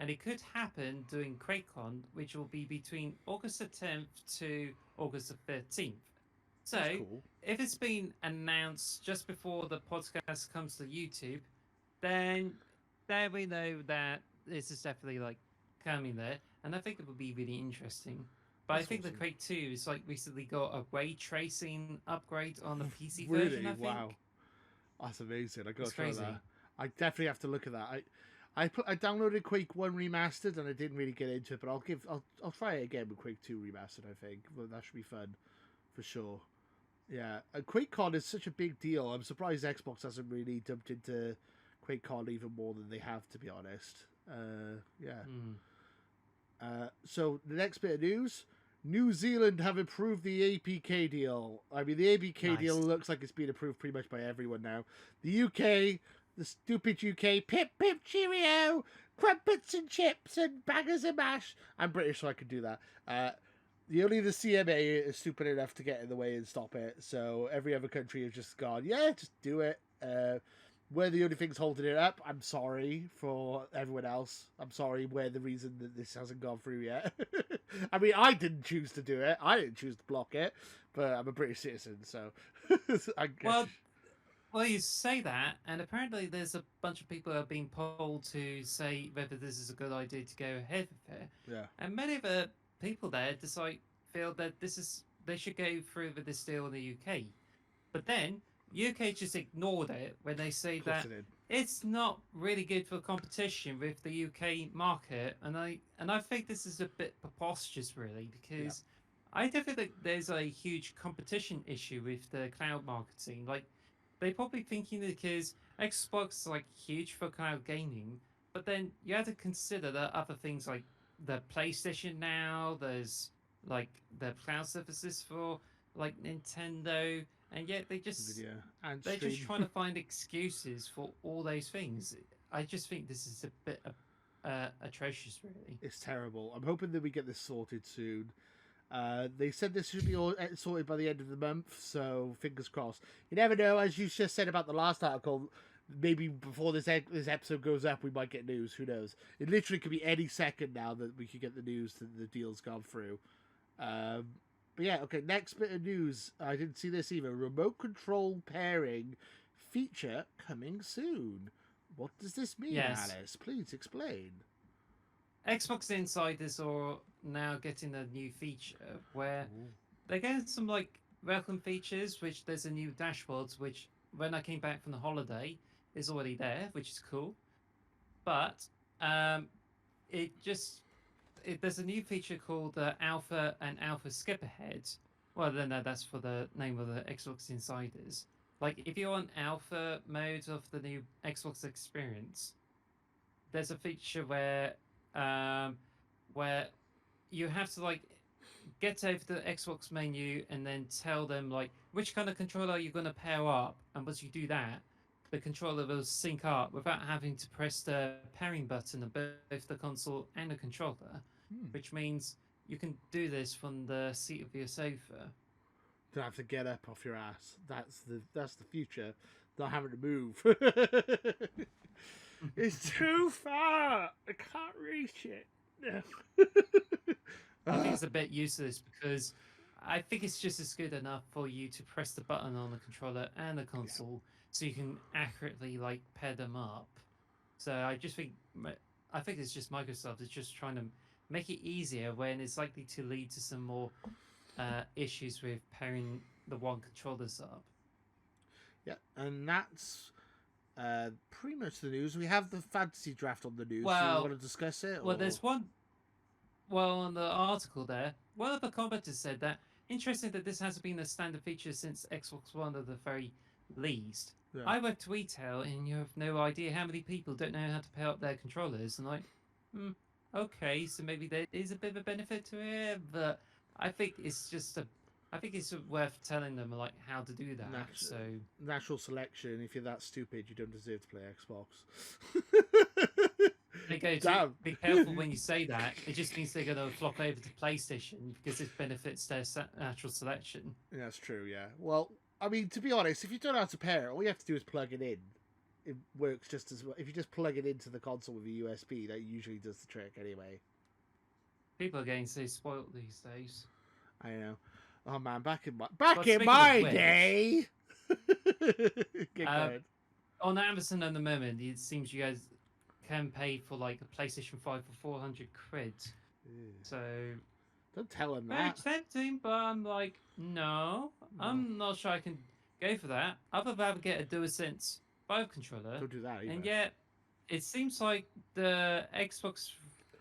and it could happen during QuakeCon, which will be between August the 10th to August the 13th. So, cool. If it's been announced just before the podcast comes to YouTube, then there we know that this is definitely like coming there, and I think it would be really interesting. But I think the Quake 2 is like recently got a ray tracing upgrade on the PC version. I think. Wow, that's amazing. I gotta try crazy. that. I definitely have to look at that. I downloaded Quake 1 Remastered and I didn't really get into it, but I'll try it again with Quake 2 Remastered. I think that should be fun for sure. Yeah, QuakeCon is such a big deal. I'm surprised Xbox hasn't really jumped into QuakeCon even more than they have, to be honest. So the next bit of news: New Zealand have approved the APK deal. I mean, the APK deal looks like it's been approved pretty much by everyone now. The UK, the stupid UK, pip pip cheerio, crumpets and chips and bangers and mash. I'm British, so I can do that. Only the CMA is stupid enough to get in the way and stop it. So every other country has just gone, yeah, just do it. We're the only things holding it up. I'm sorry for everyone else. I'm sorry we're the reason that this hasn't gone through yet. I mean, I didn't choose to do it. I didn't choose to block it, but I'm a British citizen, so I guess. Well, you say that, and apparently there's a bunch of people who are being polled to say whether this is a good idea to go ahead with it. Yeah. And many of the people there just like feel that they should go through with this deal in the UK. But then UK just ignored it when they say that it's not really good for competition with the UK market, and I think this is a bit preposterous, really, because I don't think that there's a huge competition issue with the cloud marketing. Like, they're probably thinking because Xbox is like huge for cloud gaming, but then you have to consider that other things like the PlayStation now, there's like the cloud services for like Nintendo, and yet they're just trying to find excuses for all those things. I just think this is a bit atrocious, really. It's terrible. I'm hoping that we get this sorted soon. They said this should be all sorted by the end of the month, so fingers crossed. You never know, as you just said about the last article. Maybe before this episode goes up, we might get news. Who knows? It literally could be any second now that we could get the news that the deal's gone through. But yeah, okay, next bit of news. I didn't see this either. Remote control pairing feature coming soon. What does this mean, Alice? Please explain. Xbox Insiders are now getting a new feature where they're getting some like welcome features, which there's a new dashboard, which when I came back from the holiday is already there, which is cool. But it's there's a new feature called Alpha and Alpha Skip Ahead. Well, no, that's for the name of the Xbox Insiders. Like, if you're on Alpha mode of the new Xbox experience, there's a feature um, where you have to like get over the Xbox menu and then tell them like which kind of controller you're going to pair up, and once you do that, the controller will sync up without having to press the pairing button on both the console and the controller, which means you can do this from the seat of your sofa. Don't have to get up off your ass. That's the future. Not having to move. It's too far. I can't reach it. I think it's a bit useless because I think it's just as good enough for you to press the button on the controller and the console, so you can accurately like pair them up. So I think it's just Microsoft is just trying to make it easier when it's likely to lead to some more issues with pairing the one controllers up. Yeah, and that's pretty much the news. We have the fantasy draft on the news. Well, do you want to discuss it? Well, there's one. Well, on the article there, one of the commenters said that interesting that this hasn't been a standard feature since Xbox One at the very least. Yeah. I work to retail, and you have no idea how many people don't know how to pair up their controllers. And like, okay, so maybe there is a bit of a benefit to it, but I think it's worth telling them like how to do that. Natural selection. If you're that stupid, you don't deserve to play Xbox. They go to be careful when you say that. It just means they're going to flock over to PlayStation because it benefits their natural selection. Yeah, that's true. Yeah. Well, I mean, to be honest, if you don't know how to pair it, all you have to do is plug it in. It works just as well. If you just plug it into the console with a USB, that usually does the trick anyway. People are getting so spoiled these days. I know. Oh man, back in my day. On Amazon at the moment, it seems you guys can pay for like a PlayStation 5 for 400 quid. So don't tell him very that. tempting, but I'm like, no, I'm not sure I can go for that. I would rather get a DualSense 5 controller. Don't do that either. And yet, it seems like the Xbox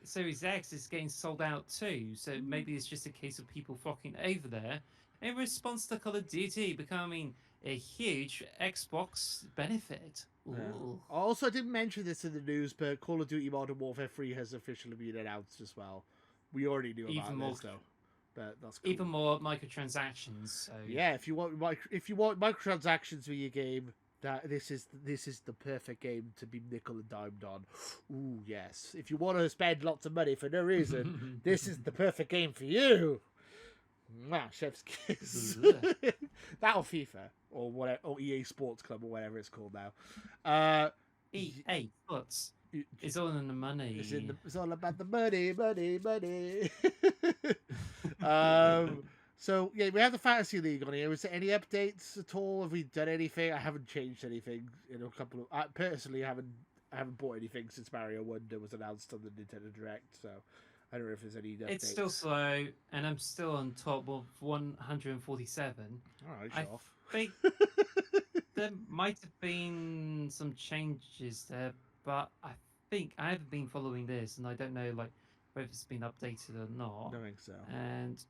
Series X is getting sold out too. So maybe it's just a case of people flocking over there in response to Call of Duty becoming a huge Xbox benefit. Yeah. Also, I didn't mention this in the news, but Call of Duty Modern Warfare 3 has officially been announced as well. We already knew about this, though. But that's cool. Even more microtransactions. So. Yeah, if you want microtransactions with your game, this is the perfect game to be nickel and dimed on. Ooh, yes. If you want to spend lots of money for no reason, this is the perfect game for you. Mwah, chef's kiss. That or FIFA or whatever, or EA Sports Club or whatever it's called now. EA Sports. It's all in the money. It's all about the money. So yeah, we have the Fantasy League on here. Was there any updates at all? Have we done anything? I haven't changed anything in a couple of. I personally haven't bought anything since Mario Wonder was announced on the Nintendo Direct. So I don't know if there's any updates. It's still slow, and I'm still on top of 147. All right, I think there might have been some changes there, but I think I haven't been following this, and I don't know like whether it's been updated or not. I don't think so. And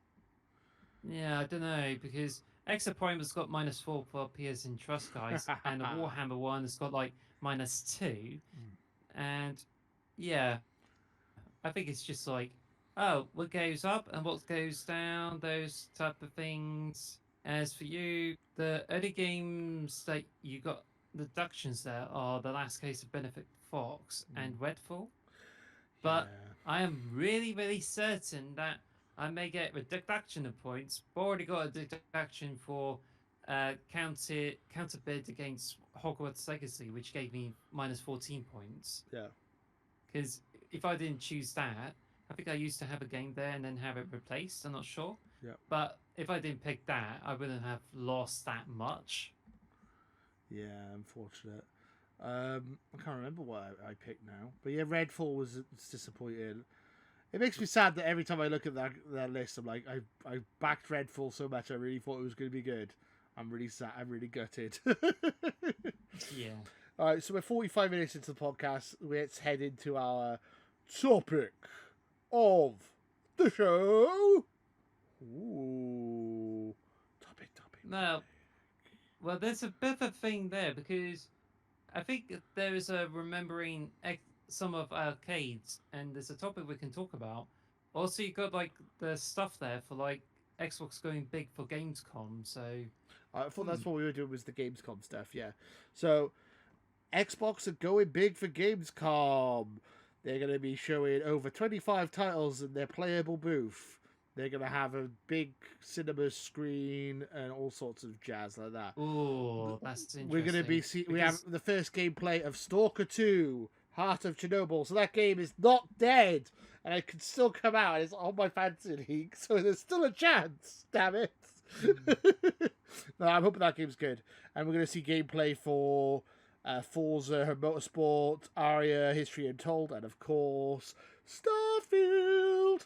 yeah, I don't know because Exa Prime has got -4 for PS in Trust Guys, and the Warhammer one has got like -2, and yeah. I think it's just like, oh, what goes up and what goes down, those type of things. As for you, the early games that you got deductions there are The Last Case of Benedict Fox and Redfall. But I am really, really certain that I may get a deduction of points. I've already got a deduction for counterbid against Hogwarts Legacy, which gave me -14 points. Yeah. Because if I didn't choose that, I think I used to have a game there and then have it replaced. I'm not sure. Yeah. But if I didn't pick that, I wouldn't have lost that much. Yeah, unfortunate. I can't remember what I picked now. But yeah, Redfall was disappointing. It makes me sad that every time I look at that list, I'm like, I backed Redfall so much, I really thought it was going to be good. I'm really sad. I'm really gutted. Yeah. All right, so we're 45 minutes into the podcast. Let's head into our topic of the show. Ooh. Topic. Now, well, there's a bit of a thing there because I think there is a remembering some of arcades, and there's a topic we can talk about. Also, you got like the stuff there for like Xbox going big for Gamescom. So I thought that's what we were doing was the Gamescom stuff, yeah. So Xbox are going big for Gamescom. They're going to be showing over 25 titles in their playable booth. They're going to have a big cinema screen and all sorts of jazz like that. oh, that's interesting. We're going to be we have the first gameplay of Stalker 2, Heart of Chernobyl. So that game is not dead, and it can still come out. It's on my fancy league, so there's still a chance. Damn it! No, I'm hoping that game's good, and we're going to see gameplay for Forza Motorsport, Aria, History Untold, and of course Starfield.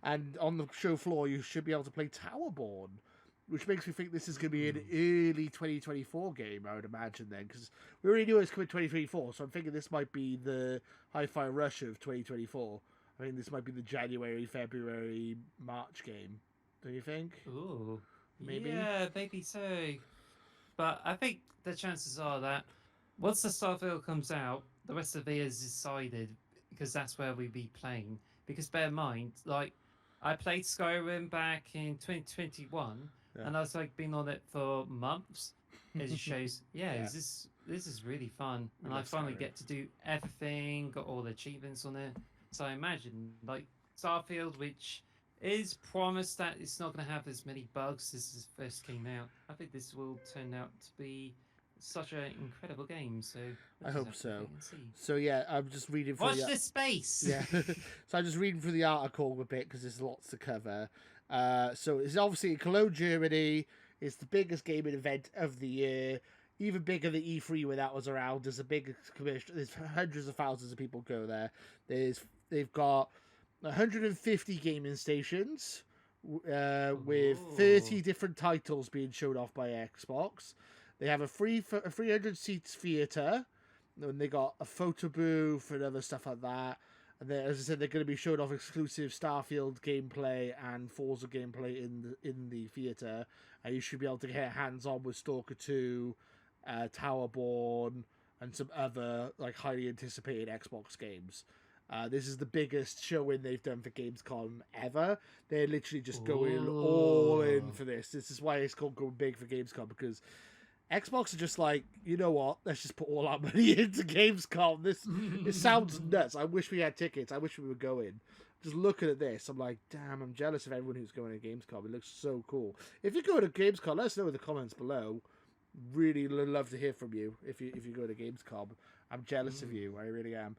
And on the show floor, you should be able to play Towerborn, which makes me think this is going to be an early 2024 game, I would imagine then, because we already knew it was coming 2024, so I'm thinking this might be the Hi-Fi Rush of 2024. I think this might be the January, February, March game. Don't you think? Ooh, maybe. Yeah, maybe so. But I think the chances are that once the Starfield comes out, the rest of the year is decided because that's where we'll be playing. Because bear in mind, like I played Skyrim back in 2021, and I was like been on it for months. It just shows, this is really fun, and I finally get to do everything, got all the achievements on it. So I imagine like Starfield, which is promised that it's not going to have as many bugs as this first came out. I think this will turn out to be such an incredible game. So I hope so. So yeah, I'm just reading through. Watch this space. Yeah, so I'm just reading through the article a bit because there's lots to cover. So it's obviously in Cologne, Germany. It's the biggest gaming event of the year. Even bigger than E3 when that was around. There's a big commission. There's hundreds of thousands of people go there. They've got 150 gaming stations with 30 different titles being shown off by Xbox. They have a 300 seats theater, and they got a photo booth and other stuff like that. And then, as I said, they're going to be showing off exclusive Starfield gameplay and Forza gameplay in the theater. And you should be able to get hands on with Stalker 2, Towerborn, and some other like highly anticipated Xbox games. This is the biggest showing they've done for Gamescom ever. They're literally just going all in for this. This is why it's called going big for Gamescom, because Xbox are just like, you know what? Let's just put all our money into Gamescom. This sounds nuts. I wish we had tickets. I wish we were going. Just looking at this, I'm like, damn, I'm jealous of everyone who's going to Gamescom. It looks so cool. If you go to Gamescom, let us know in the comments below. Really love to hear from you if you go to Gamescom. I'm jealous of you. I really am.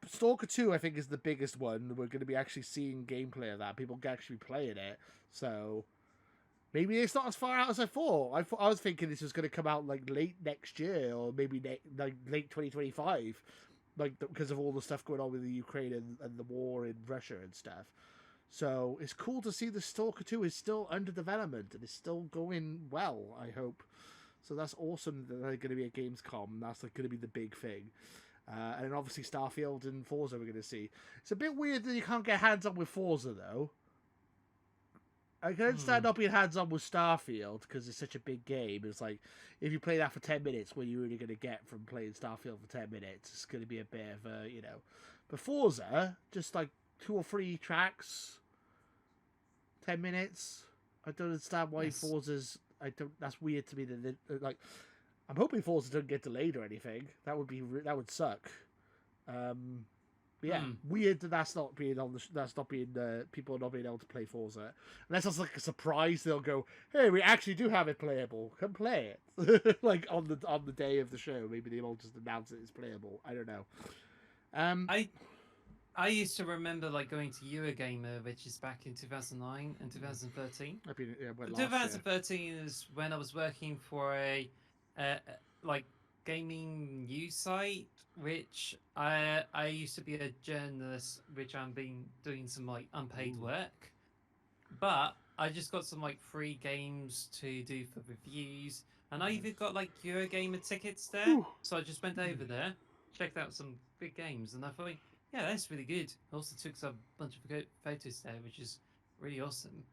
Stalker 2, I think, is the biggest one. We're going to be actually seeing gameplay of that. People can actually be playing it. So maybe it's not as far out as I thought. I was thinking this was going to come out like late next year or maybe like late 2025, like because of all the stuff going on with the Ukraine and the war in Russia and stuff. So it's cool to see the Stalker 2 is still under development and is still going well, I hope. So that's awesome that they're going to be at Gamescom. That's like going to be the big thing. And then obviously Starfield and Forza we're going to see. It's a bit weird that you can't get hands-on with Forza, though. I can understand not being hands-on with Starfield because it's such a big game. It's like, if you play that for 10 minutes, what are you really going to get from playing Starfield for 10 minutes? It's going to be a bit of a, you know. But Forza, just like 2 or 3 tracks, 10 minutes. I don't understand why Forza's... That's weird to me that like... I'm hoping Forza doesn't get delayed or anything. That would suck. Yeah, weird that that's not being people are not being able to play Forza. Unless it's like a surprise, they'll go, "Hey, we actually do have it playable. Come play it." Like on the day of the show, maybe they'll just announce it as playable. I don't know. I used to remember like going to Eurogamer, which is back in 2009 and 2013. 2013 is when I was working for a like gaming news site, which I used to be a journalist, which I'm been doing some like unpaid work, but I just got some like free games to do for reviews, and I even got like Eurogamer tickets there. So I just went over there, checked out some big games, and I thought Yeah, that's really good. I also took some bunch of photos there, which is really awesome.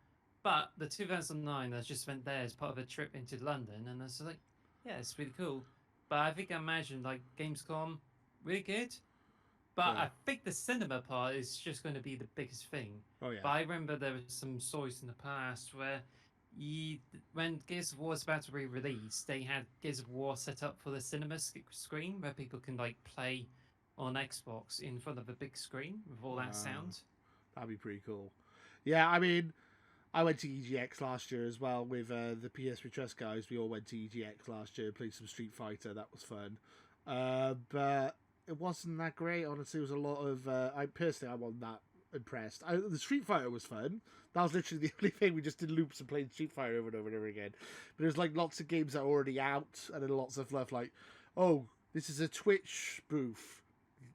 But the 2009, I just went there as part of a trip into London, and I was like, yeah, it's really cool. But I think I imagined like Gamescom, really good. But Yeah. I think the cinema part is just going to be the biggest thing. Oh But yeah. I remember there was some stories in the past where when Gears of War was about to be released, they had Gears of War set up for the cinema screen where people can like play on Xbox in front of a big screen with all that sound. That'd be pretty cool. Yeah, I mean, I went to EGX last year as well with the PS We Trust guys. We all went to EGX last year, played some Street Fighter. That was fun. But it wasn't that great. Honestly, it was a lot of. I wasn't that impressed. The Street Fighter was fun. That was literally the only thing. We just did loops and played Street Fighter over and over and over again. But there's like lots of games that are already out, and then lots of stuff like, oh, this is a Twitch booth.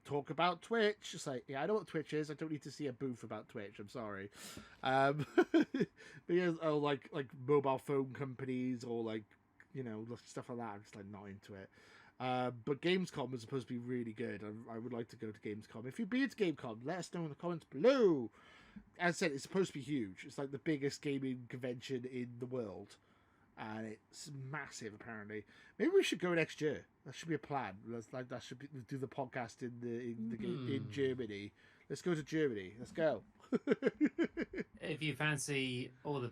Talk about Twitch. It's like, yeah, I know what Twitch is. I don't need to see a booth about Twitch. I'm sorry. Because like mobile phone companies or like stuff like that. I'm just like not into it. But Gamescom was supposed to be really good. I would like to go to Gamescom. If you've been to Gamescom, let us know in the comments below. As I said, it's supposed to be huge. It's like the biggest gaming convention in the world, and it's massive. Apparently, maybe we should go next year. That should be a plan. That should be, do the podcast in Germany. Let's go to Germany. Let's go. If you fancy all the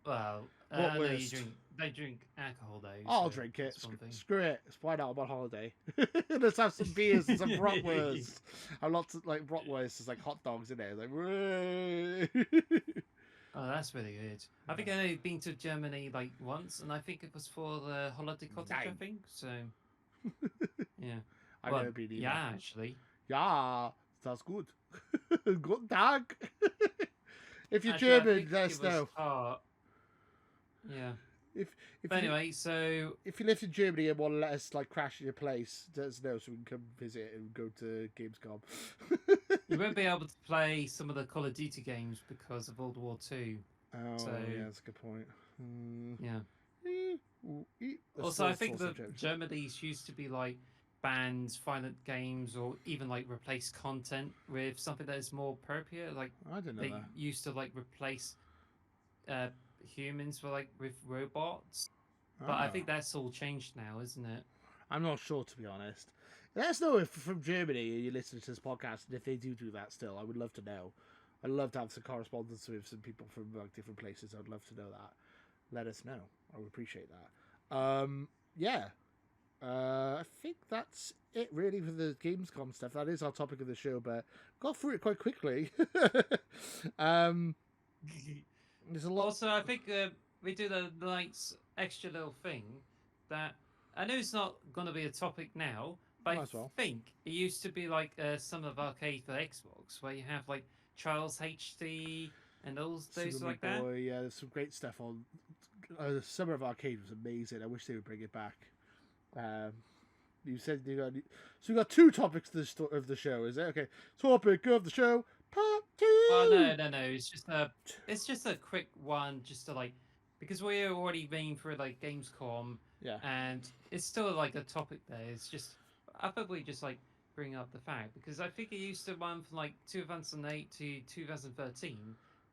well, What I know you worst? they drink alcohol though. I'll So drink it. that's one thing. Screw it. Why not? I'm on holiday. Let's have some beers and some bratwurst. And lots of like bratwurst is like hot dogs in there. Like, Oh, that's really good. I think I've only been to Germany like once, and I think it was for the holiday cottage. I Nine. think so. Yeah. I've Well, never been either. yeah, actually. Ja, that's good. Guten Tag. If you're Actually, I German, think let it us was know. Yeah. If But you anyway, so if you live in Germany and want to let us like crash in your place, let us know so we can come visit and go to Gamescom. you won't be able to play some of the Call of Duty games because of World War Two. Oh, So yeah, that's a good point. yeah. That's Also, I full think the subject. Germany's used to be like banned violent games or even like replace content with something that is more appropriate. Like I didn't know they that. used to like replace uh, humans with robots. But I Ah. think that's all changed now, isn't it? I'm not sure, to be honest. Let us know if from Germany you listen to this podcast and if they do that still. I would love to know. I'd love to have some correspondence with some people from like different places. I'd love to know that. Let us know. I would appreciate that. Yeah. I think that's it really for the Gamescom stuff. That is our topic of the show, but got through it quite quickly. um, there's a lot. Also, I think we do the nice extra little thing that I know it's not going to be a topic now, but Might I as well. think it used to be like Summer of Arcade for Xbox, where you have like Trials HD and those Super like Meat that. Boy, yeah, there's some great stuff on. Summer of Arcade was amazing. I wish they would bring it back. You said so. You got two topics of the show, is it? Okay, topic of the show, part 2. Well, no. It's just a quick one, just to like, because we're already been through like Gamescom, Yeah. and it's still like a topic there. It's just I probably just like bring up the fact because I think it used to run from like 2008 to 2013.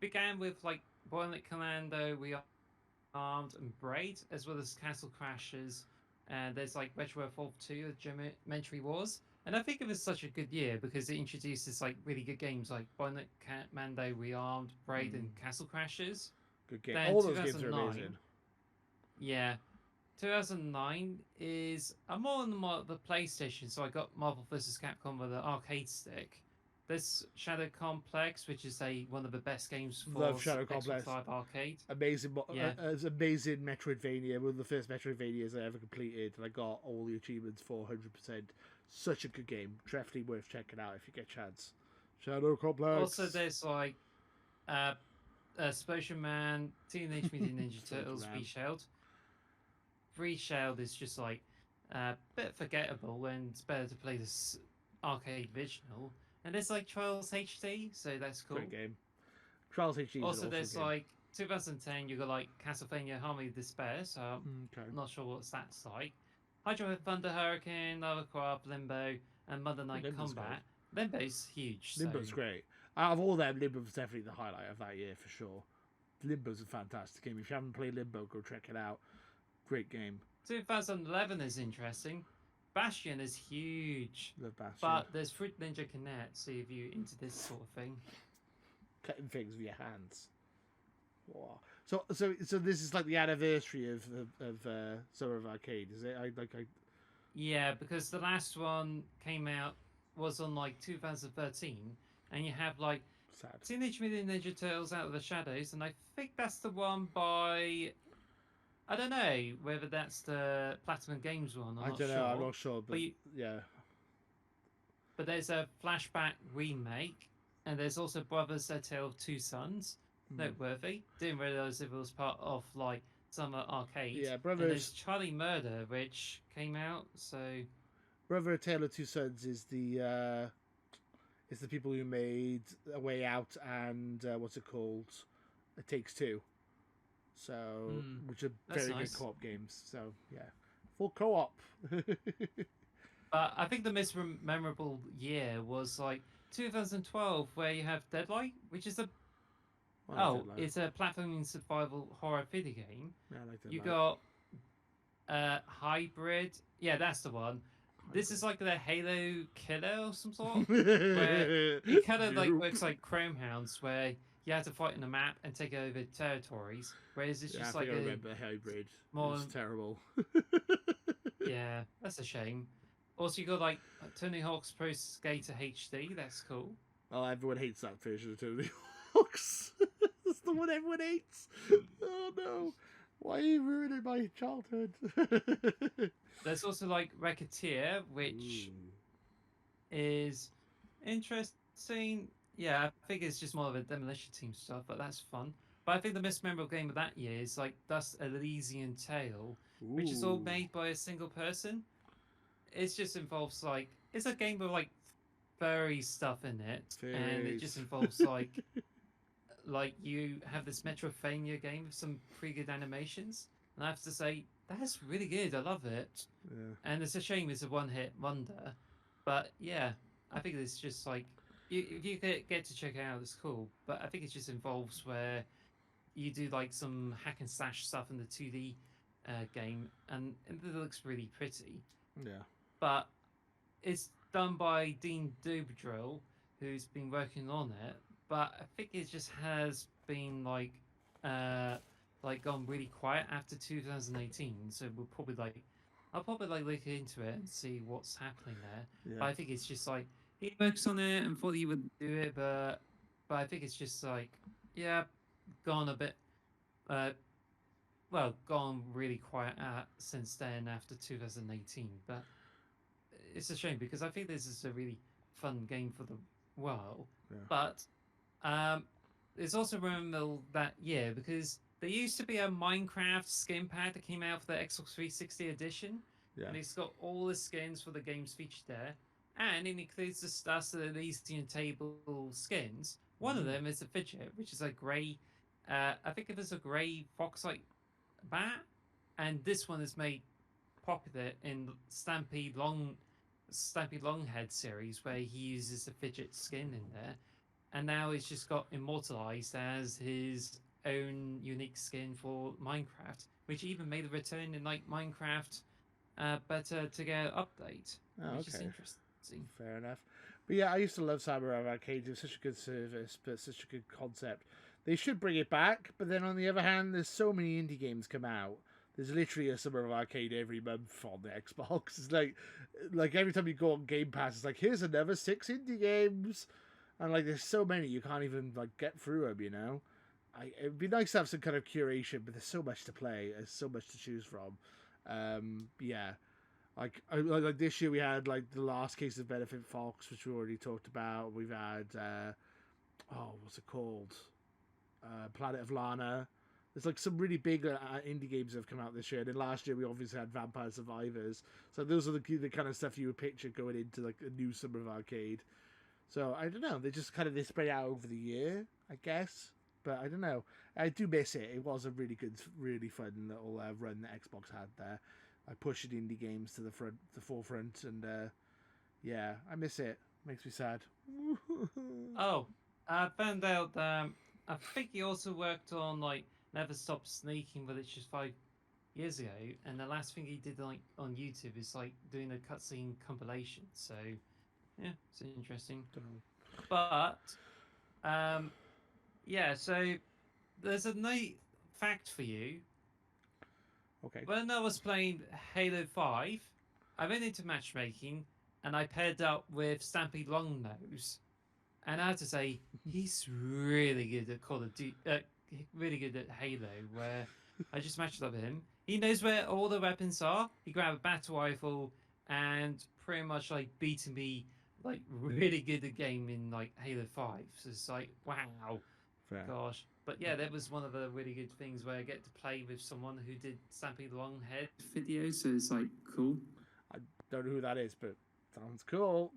Began with like Violent Commando, We Armed, and Braid, as well as Castle Crashers, and there's like Retro Evolved 2, the Geometry Wars. And I think it was such a good year because it introduces like really good games like Violent Commando, Rearmed, Braid, and Castle Crashers. Good game. Then All those games are 2009, amazing. yeah, 2009 is I'm more on the PlayStation, so I got Marvel vs. Capcom with the arcade stick. There's Shadow Complex, which is one of the best games for Love Shadow Xbox Complex. Live Arcade. Amazing. Yeah. It's amazing Metroidvania. One of the first Metroidvanias I ever completed, and I got all the achievements for 100%. Such a good game. Definitely worth checking out if you get a chance. Shadow Complex. Also, there's like Explosion Man, Teenage Mutant Ninja Turtles, Reshelled. Reshelled is just like a bit forgettable, and it's better to play this arcade original. And there's like Trials HD, so that's cool. Great game. Trials HD. Is Also, an there's awesome game. like 2010, you got like Castlevania Harmony of Despair, so I'm not sure what that's like. Hydro Thunder Hurricane, Lava Craft, Limbo, and Mother Night Limbo's Combat. Limbo's huge. Limbo's So. great. Out of all them, Limbo's definitely the highlight of that year for sure. Limbo's a fantastic game. If you haven't played Limbo, go check it out. Great game. 2011 is interesting. Bastion is huge. Love Bastion. But there's Fruit Ninja Connect, so if you're into this sort of thing. Cutting things with your hands. Wow. So this is like the anniversary of Summer of Arcade, is it? Yeah, because the last one came out was on like 2013, and you have like Sad. Teenage Mutant Ninja Turtles Out of the Shadows, and I think that's the one by. I don't know whether that's the Platinum Games one. I don't know. I'm not sure, but yeah. But there's a flashback remake, and there's also Brothers: A Tale of Two Sons. Noteworthy. Didn't realize it was part of like Summer Arcade. Yeah, Brothers. And there's Charlie Murder, which came out. So Brother: A Tale of Two Sons is the people who made A Way Out and what's it called? It Takes Two. So which are very good co-op games. So yeah, full co-op. But I think the most memorable year was like 2012, where you have Deadlight, which is it's a platforming survival horror video game. Yeah, I like that. You got Hybrid. Yeah, that's the one. This is like the Halo killer or some sort. Where it kind of like works like Chrome Hounds, where you have to fight on a map and take over territories. Whereas it's just like I remember Hybrid. It's terrible. Yeah, that's a shame. Also, you got like Tony Hawk's Pro Skater HD. That's cool. Oh, everyone hates that version of Tony Hawk's. That's the one everyone hates. Oh no! Why are you ruining my childhood? There's also like Racketeer, which is interesting. Yeah, I think it's just more of a demolition team stuff, but that's fun. But I think the most memorable game of that year is like Dust Elysian Tale, which is all made by a single person. It just involves like it's a game with like furry stuff in it, and it just involves like you have this Metroidvania game with some pretty good animations, and I have to say that's really good. I love it. Yeah. And it's a shame it's a one-hit wonder, but yeah, I think it's just like if you get to check it out, it's cool. But I think it just involves where you do like some hack and slash stuff in the 2D game, and it looks really pretty. Yeah. But it's done by Dean Dobridril, who's been working on it. But I think it just has been like gone really quiet after 2018. So I'll probably look into it and see what's happening there. Yeah. But I think it's just like he works on it and thought he would do it, but I think it's just like gone a bit gone really quiet since then after 2018. But it's a shame because I think this is a really fun game for the world. Yeah. But it's also rememberable that year because there used to be a Minecraft skin pack that came out for the Xbox 360 edition. Yeah. And it's got all the skins for the games featured there. And it includes the Dust Elysian Table skins. One of them is a fidget, which is a grey, I think it was a grey fox-like bat. And this one is made popular in Stampede Longhead series, where he uses a fidget skin in there. And now it's just got immortalized as his own unique skin for Minecraft, which even made a return in like Minecraft Better Together update, which is interesting. Fair enough. But yeah, I used to love Samurai Arcade. It was such a good service, but such a good concept. They should bring it back, but then on the other hand, there's so many indie games come out. There's literally a Summer of Arcade every month on the Xbox. It's like every time you go on Game Pass, it's like, here's another 6 indie games. And like, there's so many, you can't even like get through them, you know? It'd be nice to have some kind of curation, but there's so much to play. There's so much to choose from. Yeah. Like this year we had like the last case of Benefit Fox, which we already talked about. We've had, what's it called? Planet of Lana. There's like some really big indie games that have come out this year. And then last year we obviously had Vampire Survivors. So those are the kind of stuff you would picture going into like a new Summer of Arcade. So I don't know. They spread out over the year, I guess. But I don't know. I do miss it. It was a really good, really fun little run that Xbox had there. I pushed indie games to the forefront, and yeah, I miss it. Makes me sad. Oh, I found out that I think he also worked on like Never Stop Sneaking, but it's just 5 years ago. And the last thing he did like on YouTube is like doing a cutscene compilation. So yeah, it's interesting. But yeah. So there's a neat fact for you. Okay. When I was playing Halo 5, I went into matchmaking and I paired up with Stampy Longnose. And I have to say, he's really good at Call of Duty, really good at Halo, where I just matched up with him. He knows where all the weapons are. He grabbed a battle rifle and pretty much like beating me like really good at game in like Halo 5. So it's like, wow. Fair. Gosh. But yeah, that was one of the really good things where I get to play with someone who did Stampy Longhead videos, so it's like cool. I don't know who that is, but sounds cool.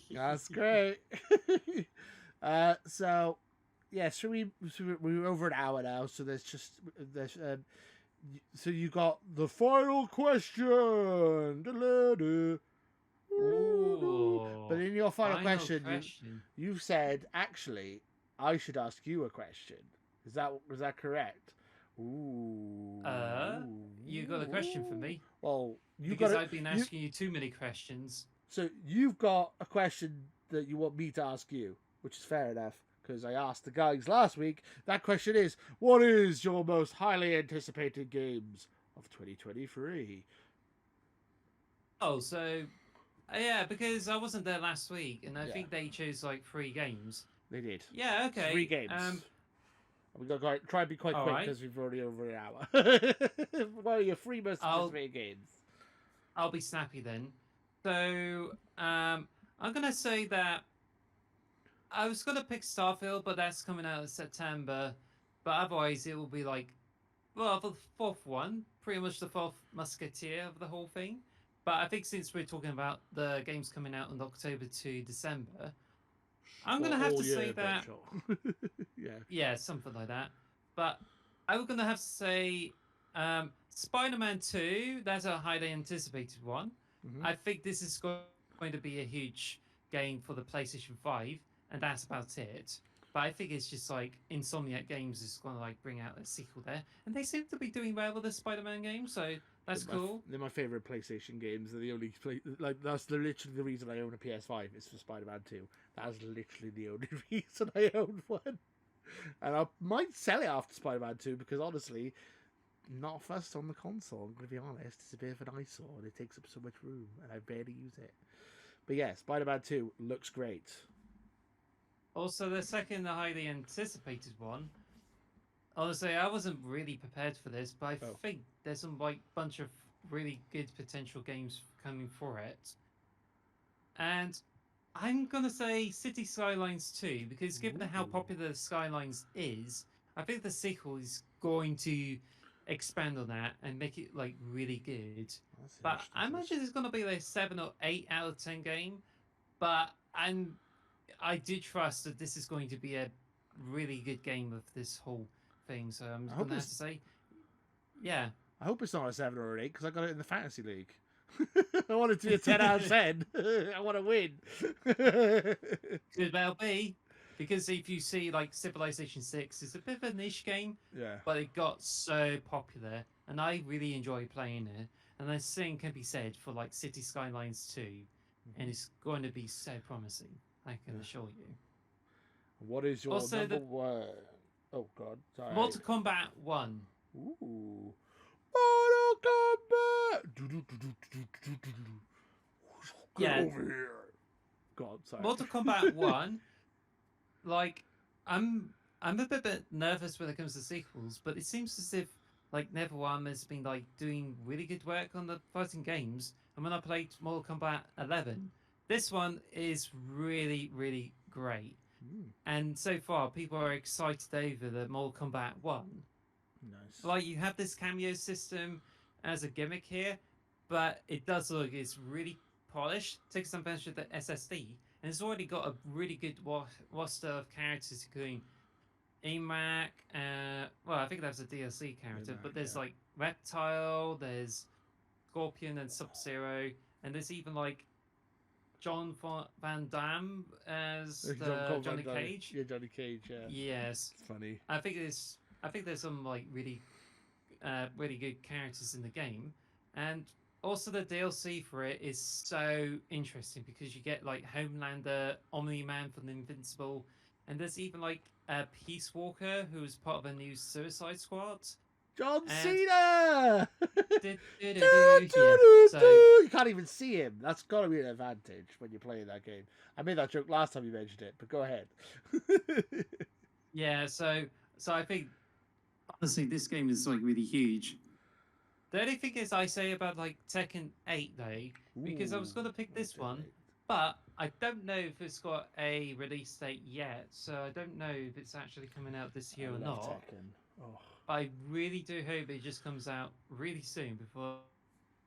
That's great. So yeah, we're over an hour now, so there's so you got the final question. Ooh, but in your final question, question. you've said actually I should ask you a question. Is that correct? Ooh. You got a question for me? Well, I've been asking you too many questions. So you've got a question that you want me to ask you, which is fair enough, because I asked the guys last week. That question is, what is your most highly anticipated games of 2023? Oh, so yeah, because I wasn't there last week, and I think they chose like 3 games. They did. Yeah, okay. 3 games. We've got to try and be quite quick because we've already over an hour. Well, your 3 most anticipated games. I'll be snappy then. So I'm gonna say that I was gonna pick Starfield, but that's coming out in September. But otherwise, it will be like, well, the 4th one, pretty much the 4th Musketeer of the whole thing. But I think since we're talking about the games coming out in October to December, I'm gonna have to say that. Yeah, something like that. But I'm gonna have to say Spider-Man 2. That's a highly anticipated one. I think this is going to be a huge game for the PlayStation 5, and that's about it. But I think it's just like Insomniac Games is going to like bring out a sequel there, and they seem to be doing well with the Spider-Man game, so that's cool. They're my favorite PlayStation games. They're the only that's literally the reason I own a PS5 is for Spider-Man 2. That's literally the only reason I own one. And I might sell it after Spider-Man 2 because honestly, not fussed on the console. I'm going to be honest. It's a bit of an eyesore and it takes up so much room and I barely use it. But yeah, Spider-Man 2 looks great. Also, the second highly anticipated one. Honestly, I wasn't really prepared for this, but I think there's some like bunch of really good potential games coming for it. And I'm gonna say City Skylines 2 because given how popular Skylines is, I think the sequel is going to expand on that and make it like really good. But I imagine it's gonna be like 7 or 8 out of 10 game. But I do trust that this is going to be a really good game of this whole thing. So I'm gonna have to say, yeah. I hope it's not a 7 or an 8 because I got it in the fantasy league. I want it to be a 10 out of 10. I want to win. Could well be. Because if you see like Civilization 6, it's a bit of a niche game. Yeah. But it got so popular. And I really enjoy playing it. And the same can be said for like City Skylines 2. And it's going to be so promising. I can assure you. What is your number one? Oh, God. Sorry. Mortal Kombat 1. Ooh. Mortal Kombat! Get over here. God, sorry. Mortal Kombat 1, like, I'm a bit nervous when it comes to sequels, but it seems as if, like, NetherRealm has been, like, doing really good work on the fighting games. And when I played Mortal Kombat 11, this one is really, really great. And so far, people are excited over the Mortal Kombat 1. Nice. Like, you have this cameo system as a gimmick here, but it does look, it's really polished. Takes some advantage of the SSD, and it's already got a really good roster of characters, including AMAC, well, I think that was a DLC character, but there's like Reptile, there's Scorpion and Sub-Zero, and there's even like John Van Damme as Johnny Cage. Yeah, Johnny Cage. Yeah. Yes, It's funny. I think there's some like really really good characters in the game, and also the DLC for it is so interesting because you get like Homelander, Omni-Man from Invincible, and there's even like a Peace Walker who is part of a new Suicide Squad. John And Cena! yeah, so You can't even see him. That's got to be an advantage when you're playing that game. I made that joke last time you mentioned it, but go ahead. yeah, so I think honestly this game is like really huge. The only thing is I say about like Tekken 8 though, because I was going to pick this one, but I don't know if it's got a release date yet, so I don't know if it's actually coming out this year or not. Tekken. Oh. But I really do hope it just comes out really soon before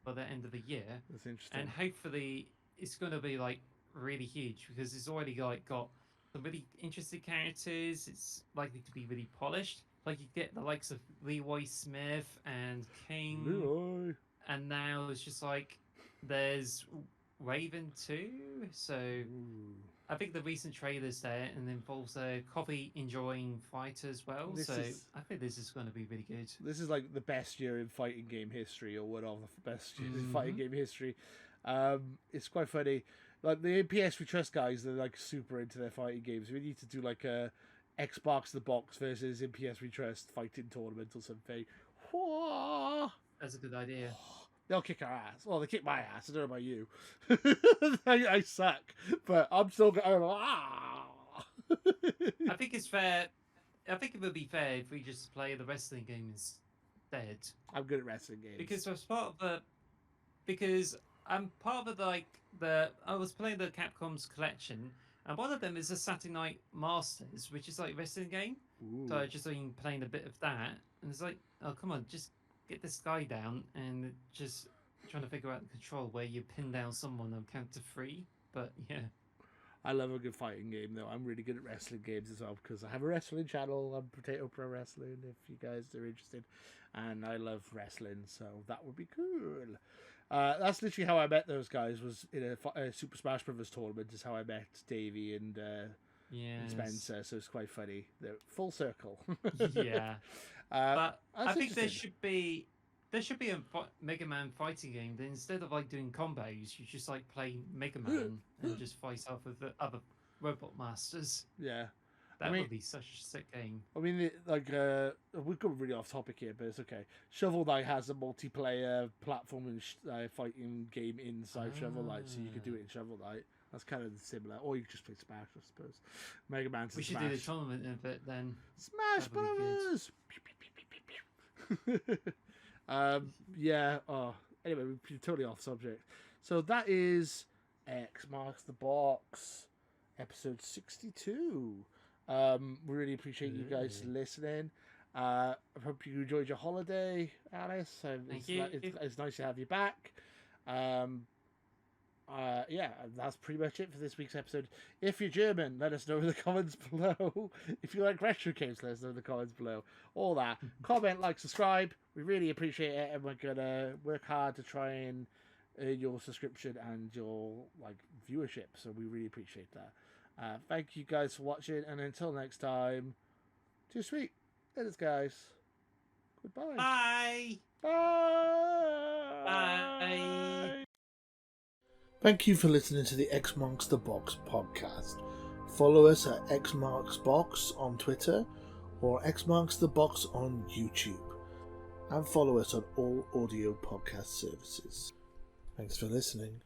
the end of the year. That's interesting. And hopefully it's going to be like really huge because it's already like got some really interesting characters. It's likely to be really polished. Like you get the likes of Leroy Smith and King. Leroy. And now it's just like there's Raven too. So I think the recent trailers there and involves a coffee enjoying fighter as well. I think this is going to be really good. This is like the best year in fighting game history, or one of the best years in fighting game history. It's quite funny. Like the PS We Trust guys, they're like super into their fighting games. We need to do like a Xbox the Box versus PS We Trust fighting tournament or something. That's a good idea. They'll kick our ass. Well, they kick my ass. I don't know about you. I suck, but I'm still going. I think it's fair. I think it would be fair if we just play the wrestling game instead. I'm good at wrestling games because I'm part of I was playing the Capcom's collection, and one of them is a Saturday Night Masters, which is like a wrestling game. Ooh. So I just been playing a bit of that, and it's like, oh come on, just get this guy down and just trying to figure out the control where you pin down someone on count to 3. But yeah. I love a good fighting game though. I'm really good at wrestling games as well because I have a wrestling channel. I'm Potato Pro Wrestling if you guys are interested. And I love wrestling, so that would be cool. That's literally how I met those guys, was in a Super Smash Brothers tournament is how I met Davey and Spencer, so it's quite funny. They're full circle. Yeah. But I think there should be a Mega Man fighting game that instead of like doing combos, you just like play Mega Man and just fight off with the other robot masters. Yeah. That would be such a sick game. I mean, we've gone really off topic here, but it's okay. Shovel Knight has a multiplayer platforming fighting game inside Shovel Knight, so you could do it in Shovel Knight. That's kind of similar. Or you could just play Smash, I suppose. Mega Man's We should Smash. do the tournament of it then. Smash Brothers! Yeah. Oh, anyway, we're totally off subject. So that is X Marks the Box, episode 62. We really appreciate you guys listening. I hope you enjoyed your holiday, Alice. Thank you. It's nice to have you back. Yeah, that's pretty much it for this week's episode. If you're German, let us know in the comments below. If you like retro games, let us know in the comments below. All that. Comment, like, subscribe. We really appreciate it, and we're gonna work hard to try and earn your subscription and your viewership. So we really appreciate that. Thank you guys for watching, and until next time, too sweet. That is, guys. Goodbye. Bye. Bye. Bye. Thank you for listening to the X Marks the Box podcast. Follow us at X Marks Box on Twitter or X Marks the Box on YouTube. And follow us on all audio podcast services. Thanks for listening.